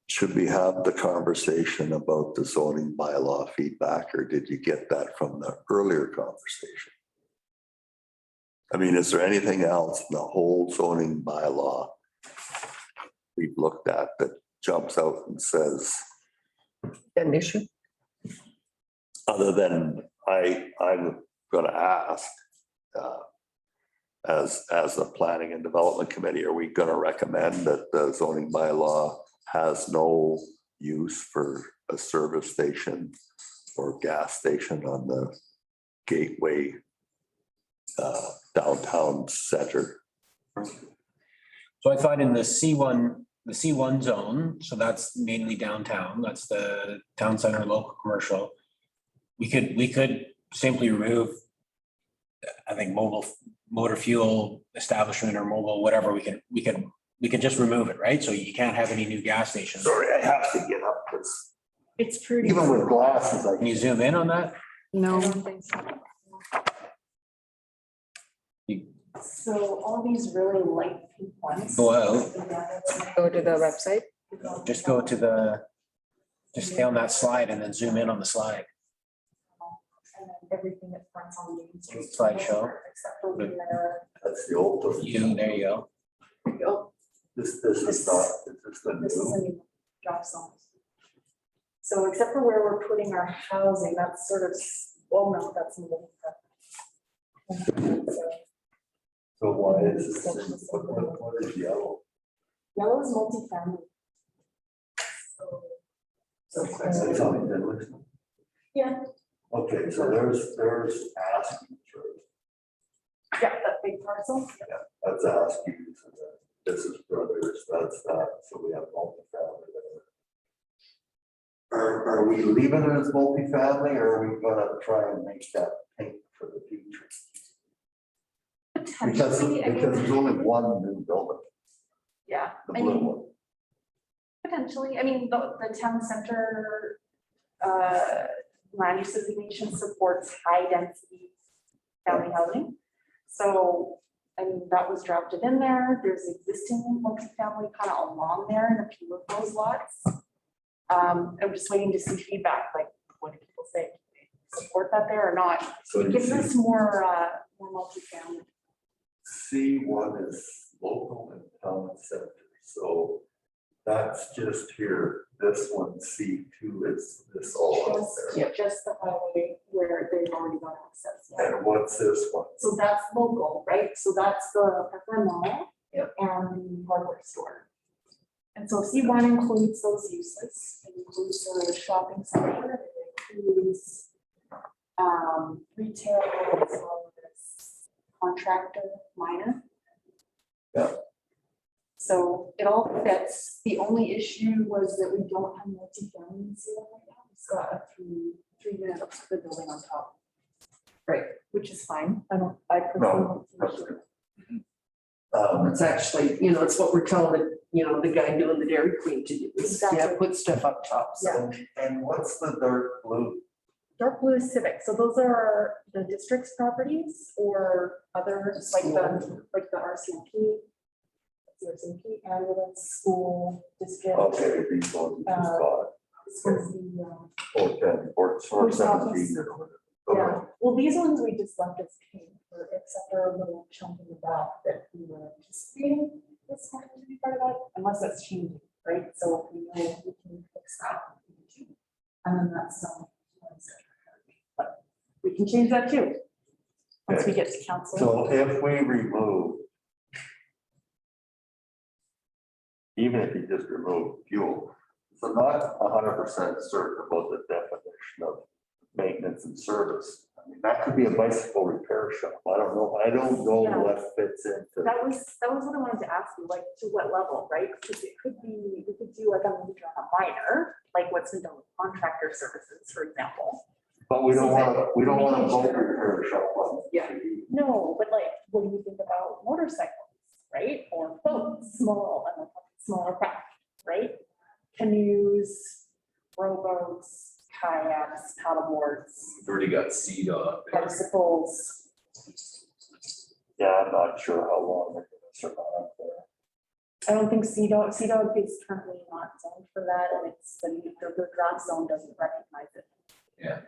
should we have the conversation about the zoning bylaw feedback, or did you get that from the earlier conversation? I mean, is there anything else in the whole zoning bylaw we've looked at that jumps out and says, An issue? other than I'm gonna ask, as a planning and development committee, are we gonna recommend that the zoning bylaw has no use for a service station or gas station on the gateway downtown center? So I thought in the C1 zone, so that's mainly downtown, that's the town center local commercial. We could simply remove I think mobile motor fuel establishment or mobile, whatever, we can just remove it, right? So you can't have any new gas stations. Sorry, I have to get up, because It's pretty. even with glasses, I Can you zoom in on that? No. So all these really light pink ones. Go out, Go to the website. just go to the, just stay on that slide and then zoom in on the slide. And then everything that fronts on Main Street. Slideshow. Except for where, that's the old one. There you go. oh, This is not, this is the this is new. a new drop zone. So except for where we're putting our housing, that's sort of, well, no, that's. So why is this, what is yellow? Yellow is multifamily. So. That's on the list. Yeah, Okay, so there's asking, yeah, that big parcel. that's asking, so this is brothers, that's that, so we have multifamily there. Are we leaving it as multifamily, or are we gonna try and make that pink for the future? Because Potentially, I mean, there's only one new building, yeah, the I blue mean, one. potentially, I mean, the town center land use designation supports high density family housing. So, I mean, that was drafted in there. There's existing multifamily kind of along there in a few of those lots. I'm just waiting to see feedback, like what do people say? Support that there or not? So It you gives see, us more multifamily. C1 is local and town center, so that's just here. This one, C2 is this all out there. Just the highway where they've already got access. Yeah. And what's this one? So that's local, right? So that's the Pepper Mall. Yep. And the hardware store. And so C1 includes those uses. It includes the shopping center, it includes retail, as well as contractor, minor. Yeah. So it all fits. The only issue was that we don't have multi-family in C1 right now. It's got a three unit apartment building on top. Right, which is fine. I No, prefer. that's good. It's actually, it's what we're telling the guy doing the Dairy Queen to do. is, Yeah, Exactly. put stuff up top. So. And what's the dark blue? Dark blue is civic, so those are the district's properties or other, like the RCMP. The RCMP, ambulance, school, district. Okay, these ones we just bought. This was the, Okay, or Post office. 17 or whatever. yeah, well, these ones we just left as pink, except for a little chunk in the back that we were anticipating this one to be part of that, unless that's changing, right? So we know we can fix that. And then that's but we can change that too. Once we get to council. So if we remove, even if you just remove fuel, so not 100% certain about the definition of maintenance and service. I mean, that could be a bicycle repair shop. I don't know Yeah. what fits into. That was what I wanted to ask you, like, to what level, right? Because it could be, we could do like a major and a minor, like what's been done with contractor services, for example. But we don't want to Major. boat repair shop on. Yeah. No, but like, what do you think about motorcycles, right? Or boats, smaller craft, right? Canoes, rowboats, kayaks, paddleboards, We've already got CDOT there. bicycles. Yeah, I'm not sure how long they're gonna survive there. I don't think CDOT is currently not zoned for that, and it's the draft zone doesn't recognize it. Yeah.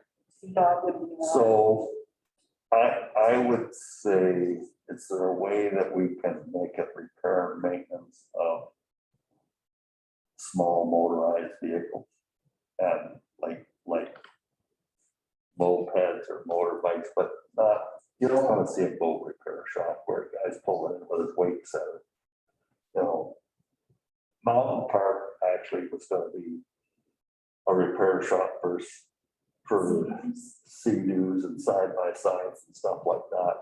CDOT would be more. So I would say, is there a way that we can make it repair and maintenance of small motorized vehicles? And like mopeds or motorbikes, but not, you don't want to see a boat repair shop where a guy's pulling in with his weight center. Mountain Park actually was gonna be a repair shop for Sea-Doos and side-by-sides and stuff like that.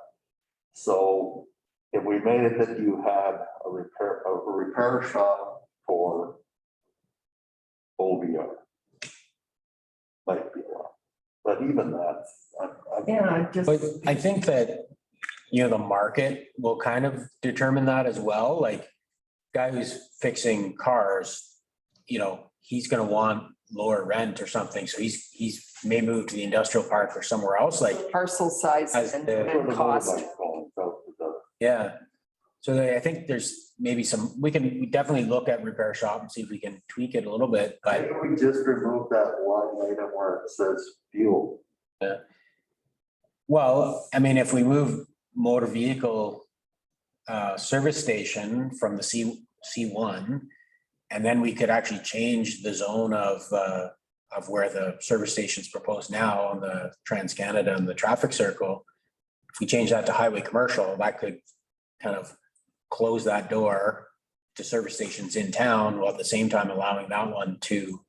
So if we made it that you had a repair shop for OBR, might be a lot, but even that, Yeah, just. But I think that you know, the market will kind of determine that as well. Like guy who's fixing cars, you know, he's gonna want lower rent or something. So he's may move to the industrial park or somewhere else, like, Parcel size As and the- and cost. yeah. So I think there's maybe we definitely look at repair shop and see if we can tweak it a little bit, Why but don't we just remove that one item where it says fuel? well, I mean, if we move motor vehicle service station from the C1, and then we could actually change the zone of where the service station's proposed now on the Transcanada and the traffic circle. If we change that to highway commercial, that could kind of close that door to service stations in town, while at the same time allowing that one to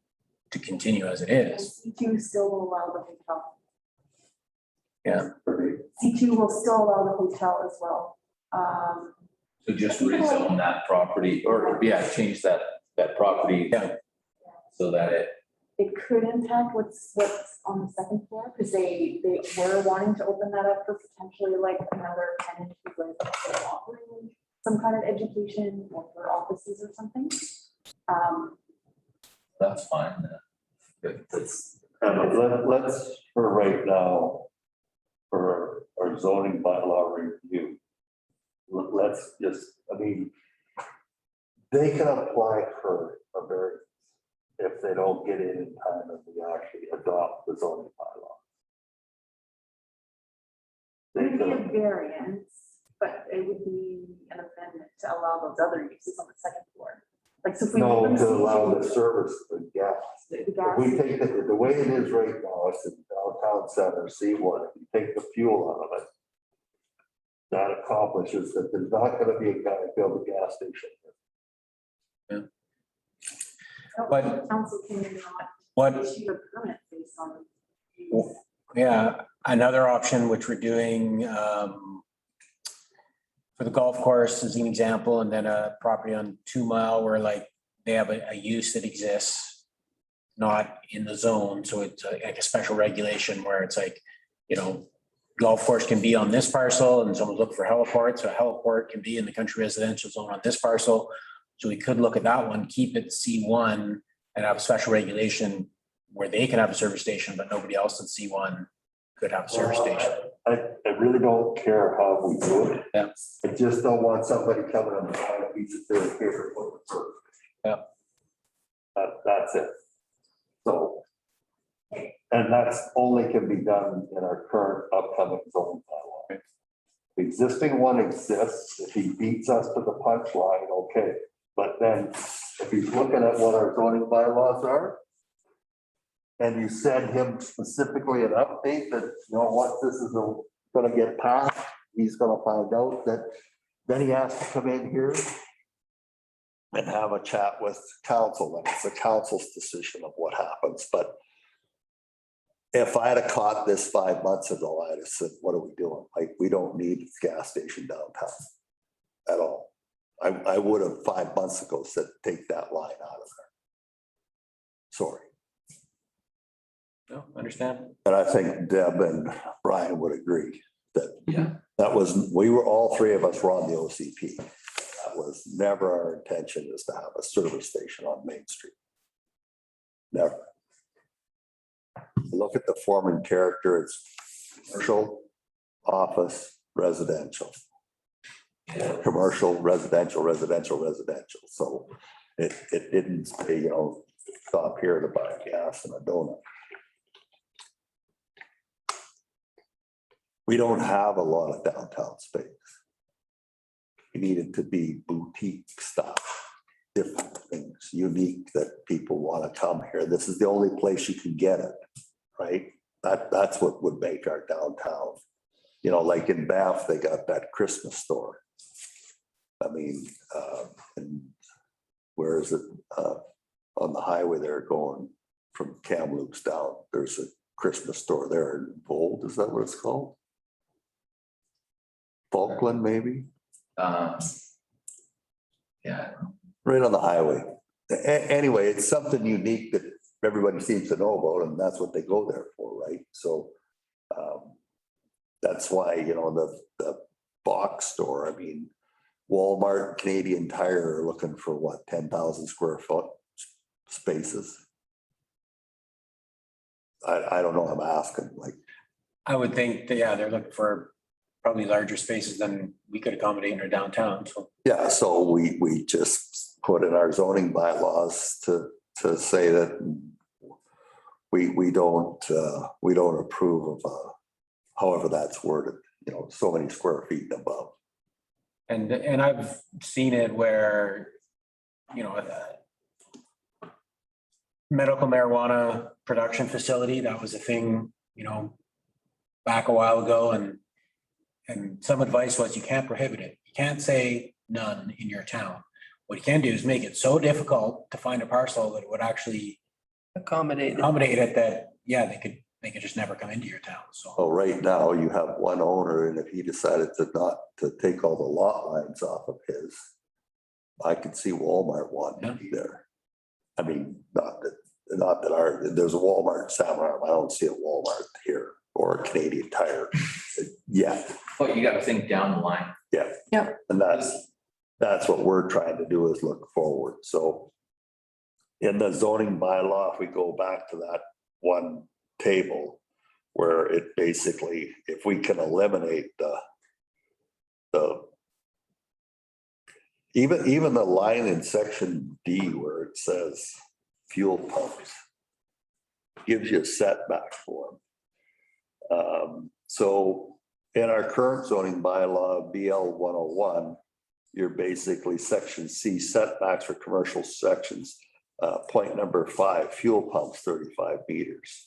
continue as it is. C2 still will allow the hotel. Yeah. C2 will still allow the hotel as well. So just rezone that property or, yeah, change that property. Yeah. So that It could impact what's on the second floor, because they were wanting to open that up for potentially like another tenant who's like offering some kind of education or for offices or something. that's fine. That's, Let's, for right now, for our zoning bylaw review, let's just, I mean, they can apply for a variance if they don't get in time and we actually adopt the zoning bylaw. It would be a variance, but it would be an amendment to allow those other uses on the second floor. Like, so if we. No, move to them allow the C2, service, the gas. the If gas, we take the way it is right now, it's in downtown center, C1, if you take the fuel out of it, that accomplishes that there's not gonna be a guy build a gas station. But- council can not What, issue a permit based on. yeah, another option which we're doing for the golf course as an example, and then a property on 2 Mile where like they have a use that exists not in the zone, so it's like a special regulation where it's like, you know, golf course can be on this parcel and someone's looking for heliport, so a heliport can be in the country residential zone on this parcel. So we could look at that one, keep it C1 and have a special regulation where they can have a service station, but nobody else in C1 could have a service station. I really don't care how we do it. Yeah. I just don't want somebody coming on behind a piece of paper. Yeah. That's it. So, and that's only can be done in our current upcoming zoning bylaw. The existing one exists. If he beats us to the punch line, okay. But then if he's looking at what our zoning bylaws are, and you send him specifically an update that, you know, what this is gonna get passed, he's gonna find out that, then he has to come in here and have a chat with council, and it's the council's decision of what happens, but if I had caught this 5 months ago, I'd have said, what are we doing? Like, we don't need a gas station downtown at all. I would have 5 months ago said, take that line out of there. Sorry. No, understand. And I think Deb and Brian would agree that yeah, that was, we were, all three of us were on the OCP. That was never our intention, is to have a service station on Main Street. Never. Look at the form and character, it's commercial, office, residential. Commercial, residential, residential, residential. So it didn't say, you know, stop here to buy gas and a donut. We don't have a lot of downtown space. We need it to be boutique stuff, different things, unique, that people want to come here. This is the only place you can get it, right? That's what would make our downtown. You know, like in Banff, they got that Christmas store. I mean, and where is it? On the highway there going from Kamloops down, there's a Christmas store there in Bold, is that what it's called? Falkland, maybe? yeah. Right on the highway. Anyway, it's something unique that everybody seems to know about, and that's what they go there for, right? So that's why, you know, box store. I mean, Walmart, Canadian Tire are looking for what, 10,000 square foot spaces? I don't know, I'm asking, like, I would think that, yeah, they're looking for probably larger spaces than we could accommodate in our downtown, so. yeah, so we just put in our zoning bylaws to say that we don't approve of, however that's worded, you know, so many square feet above. And I've seen it where, you know, medical marijuana production facility, that was a thing, you know, back a while ago, and some advice was you can't prohibit it. You can't say none in your town. What you can do is make it so difficult to find a parcel that it would actually Accommodated. accommodate it that, yeah, they could just never come into your town, so. Well, right now you have one owner, and if he decided to take all the lot lines off of his, I could see Walmart wanting to be there. I mean, not that there's a Walmart in Salmon Arm. I don't see a Walmart here or a Canadian Tire yet. But you gotta think down the line. Yeah. Yeah. And that's what we're trying to do, is look forward. So in the zoning bylaw, if we go back to that one table where it basically, if we can eliminate the even the line in section D where it says fuel pumps, gives you a setback for them. So in our current zoning bylaw, BL 101, you're basically section C, setbacks for commercial sections. Point number 5, fuel pumps 35 meters.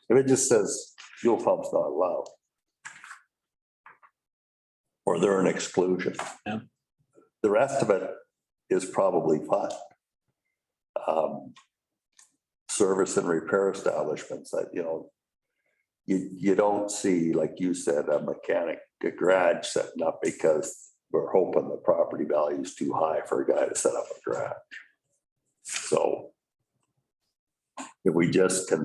If it just says fuel pumps not allowed, or they're an exclusion. Yeah. The rest of it is probably fine. Service and repair establishments that, you know, you don't see, like you said, a garage setting up because we're hoping the property value is too high for a guy to set up a garage. So if we just can,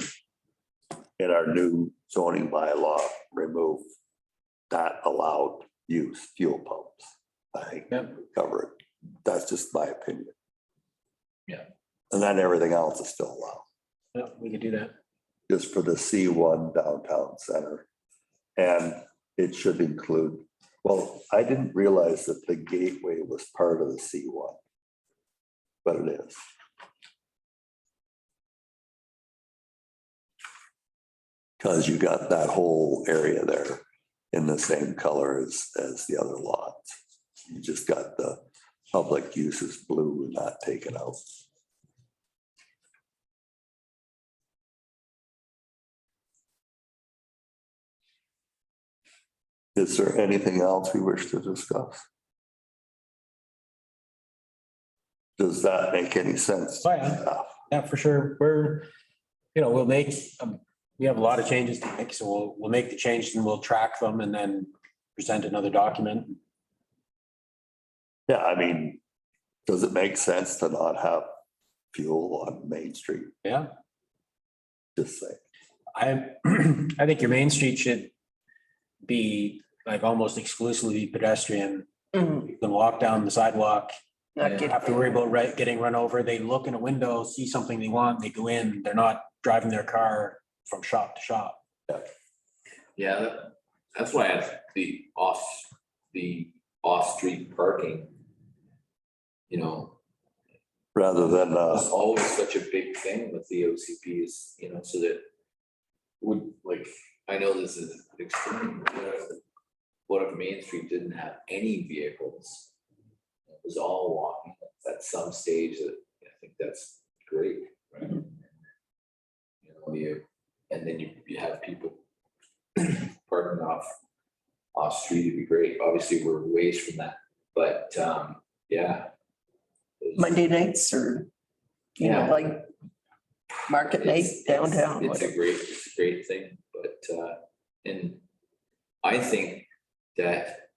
in our new zoning bylaw, remove that allowed use, fuel pumps, I think Yep. we cover it. That's just my opinion. Yeah. And then everything else is still allowed, Yeah, we could do that. just for the C1 downtown center. And it should include, well, I didn't realize that the gateway was part of the C1, but it is. Because you got that whole area there in the same color as the other lots. You just got the public uses blue and not taken out. Is there anything else we wish to discuss? Does that make any sense? Oh, yeah. Yeah, for sure. We're, you know, we'll make, we have a lot of changes to make, so we'll make the changes and we'll track them and then present another document. Yeah, I mean, does it make sense to not have fuel on Main Street? Yeah, Just say, I think your main street should be like almost exclusively pedestrian. Mhm. You can walk down the sidewalk, Not you get- have to worry about getting run over. They look in a window, see something they want, they go in, they're not driving their car from shop to shop. Yeah, that's why I think the off-street parking, you know, rather than, was always such a big thing with the OCPs, you know, so that would, like, I know this is extreme, what if Main Street didn't have any vehicles? It was all walking at some stage that, I think that's great, right? You know, and then you have people parking off street, it'd be great. Obviously, we're ways from that, but, yeah. Monday nights or, you know, Yeah. like market night downtown. It's a great thing, but, and I think that,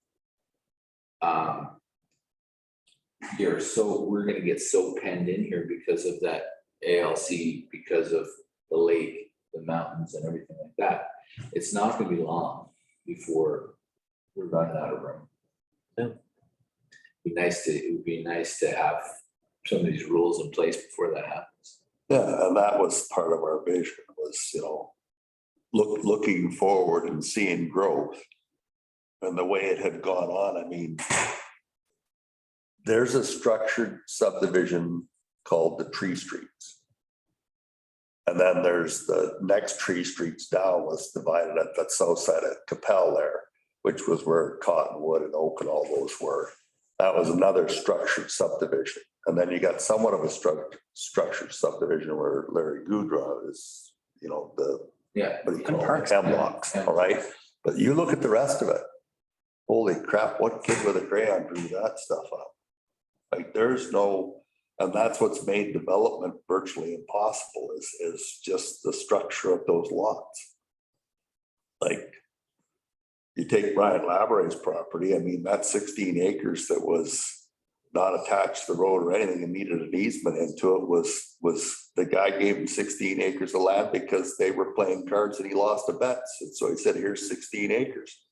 we're gonna get so penned in here because of that ALC, because of the lake, the mountains and everything like that. It's not gonna be long before we're running out of room. It would be nice to have some of these rules in place before that happens. Yeah, and that was part of our vision was, looking forward and seeing growth. And the way it had gone on, I mean, there's a structured subdivision called the Tree Streets. And then there's the next Tree Streets down was divided at the south side of Capel there, which was where Cottonwood and Oak and all those were. That was another structured subdivision. And then you got somewhat of a structured subdivision where Larry Goudreau is, Yeah. what do you call it, hemlocks, all right? But you look at the rest of it. Holy crap, what kid with a crayon drew that stuff up? Like there's no, and that's what's made development virtually impossible is just the structure of those lots. Like you take Brian Labour's property, I mean, that 16 acres that was not attached to the road or anything and needed an easement into it was the guy gave him 16 acres of land because they were playing cards and he lost a bet. And so he said, here's 16 acres.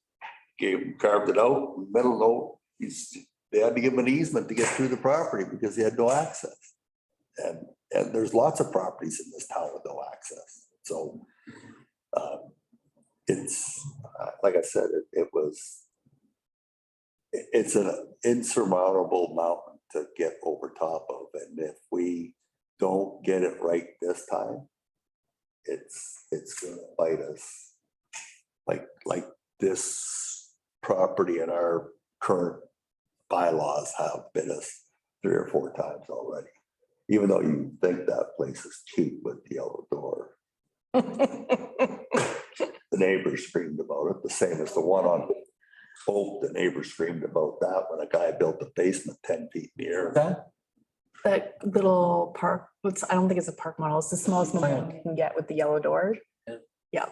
Gave him, carved it out, middle note. They had to give him an easement to get through the property because he had no access. And there's lots of properties in this town with no access. So it's, like I said, it's an insurmountable mountain to get over top of. And if we don't get it right this time, it's gonna bite us. Like this property and our current bylaws have bit us 3 or 4 times already. Even though you think that place is cheap with the yellow door. The neighbors screamed about it, the same as the one on Oak. The neighbors screamed about that when a guy built a basement 10 feet in the air. That little park, I don't think it's a park model. It's the smallest model you can get with the yellow door. Yeah.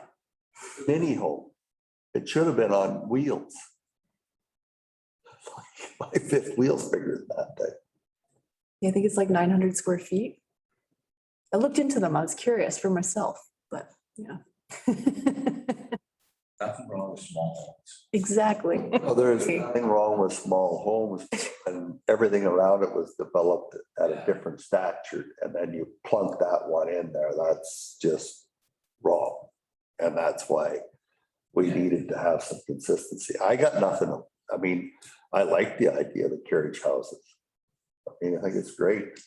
Mini home. It should have been on wheels. My 5th wheel's bigger than that thing. I think it's like 900 square feet. I looked into them. I was curious for myself, but yeah. Nothing wrong with small homes. Exactly. Well, there's nothing wrong with small homes and everything around it was developed at a different stature. And then you plunk that one in there. That's just wrong. And that's why we needed to have some consistency. I got nothing. I mean, I like the idea of the carriage houses. I mean, I think it's great.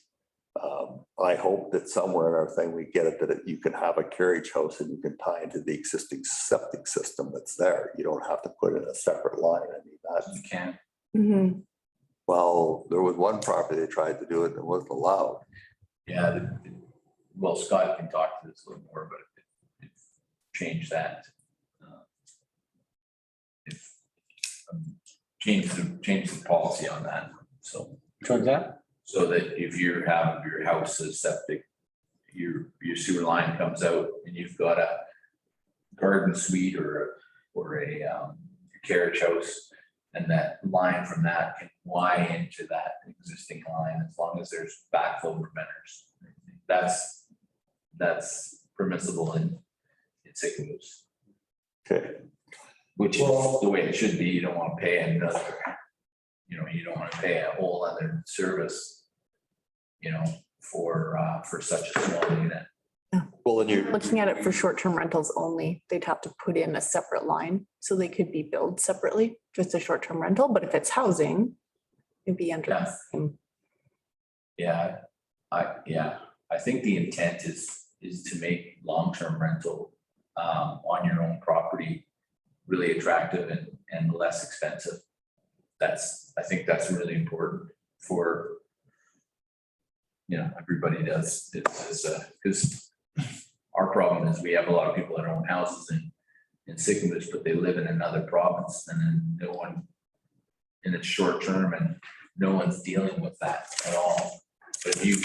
I hope that somewhere in our thing, we get it that you can have a carriage house and you can tie into the existing septic system that's there. You don't have to put in a separate line. I mean, that's. You can. Mhm. Well, there was one property they tried to do it and it wasn't allowed. Yeah, well, Scott can talk to this a little more, but it changed that. If change the policy on that, so. Which one's that? So that if you have your house is septic, your sewer line comes out and you've got a garden suite or a carriage house, and that line from that can Y into that existing line as long as there's backflow preventers. That's permissible in Sycamoose, Okay. which is the way it should be. You don't want to pay another, you don't want to pay a whole other service, for such a small unit. Well, then you're Looking at it for short-term rentals only, they'd have to put in a separate line so they could be billed separately, just a short-term rental. But if it's housing, it'd be under the same. Yeah, I think the intent is to make long-term rental on your own property really attractive and less expensive. I think that's really important for, everybody does. It's because our problem is we have a lot of people that own houses in Sycamoose, but they live in another province and then no one, and it's short term and no one's dealing with that at all. But if you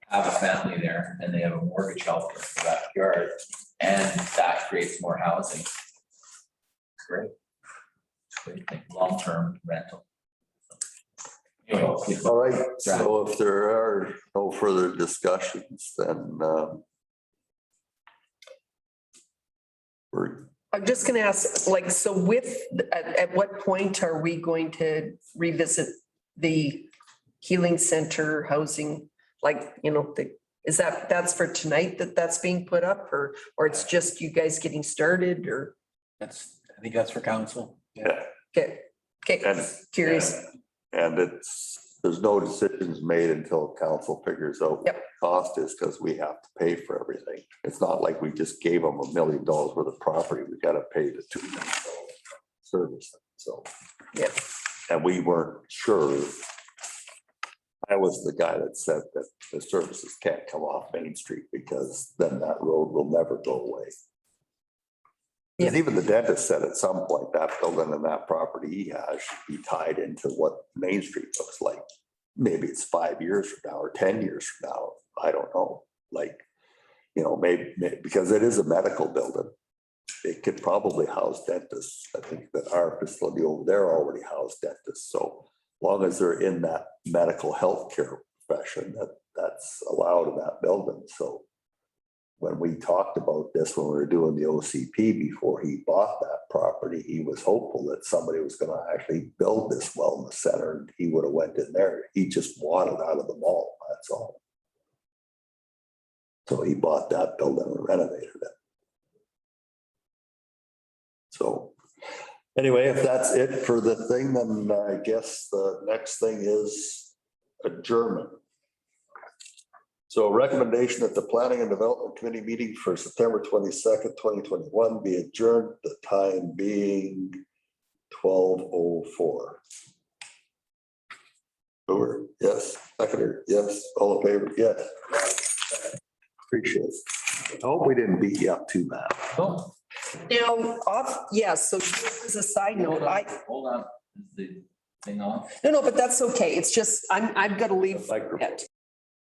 have a family there and they have a mortgage held in the backyard and that creates more housing, it's great. It's a great thing, long-term rental. Anyway, all right. So if there are no further discussions, then we're I'm just gonna ask, like, so with, at what point are we going to revisit the healing center housing? Like, you know, is that's for tonight that's being put up, or it's just you guys getting started, or? I think that's for council. Yeah. Okay, And- curious. And there's no decisions made until council figures out what Yep. the cost is, because we have to pay for everything. It's not like we just gave them $1 million worth of property. We gotta pay the $2 million service. So. Yep. And we weren't sure. I was the guy that said that the services can't come off Main Street, because then that road will never go away. Because even the dentist said at some point that building and that property he has should be tied into what Main Street looks like. Maybe it's 5 years from now or 10 years from now. I don't know. Like, you know, maybe because it is a medical building. It could probably house dentists. I think that our facility over there already housed dentists. So long as they're in that medical healthcare profession, that's allowed in that building. So when we talked about this, when we were doing the OCP before he bought that property, he was hopeful that somebody was going to actually build this wellness center, and he would have went in there. He just wanted out of the mall, that's all. So he bought that building and renovated it. So anyway, if that's it for the thing, then I guess the next thing is adjournment. So a recommendation that the Planning and Development Committee meeting for September 22nd, 2021 be adjourned, the time being 12:04. Over, yes. Seconder, yes. All in favor, yes. Appreciate it. I hope we didn't beat you up too bad. Oh, Now, so just as a side note, hold on, is the thing off? no, but that's okay. It's just, I've got to leave Microphone. it.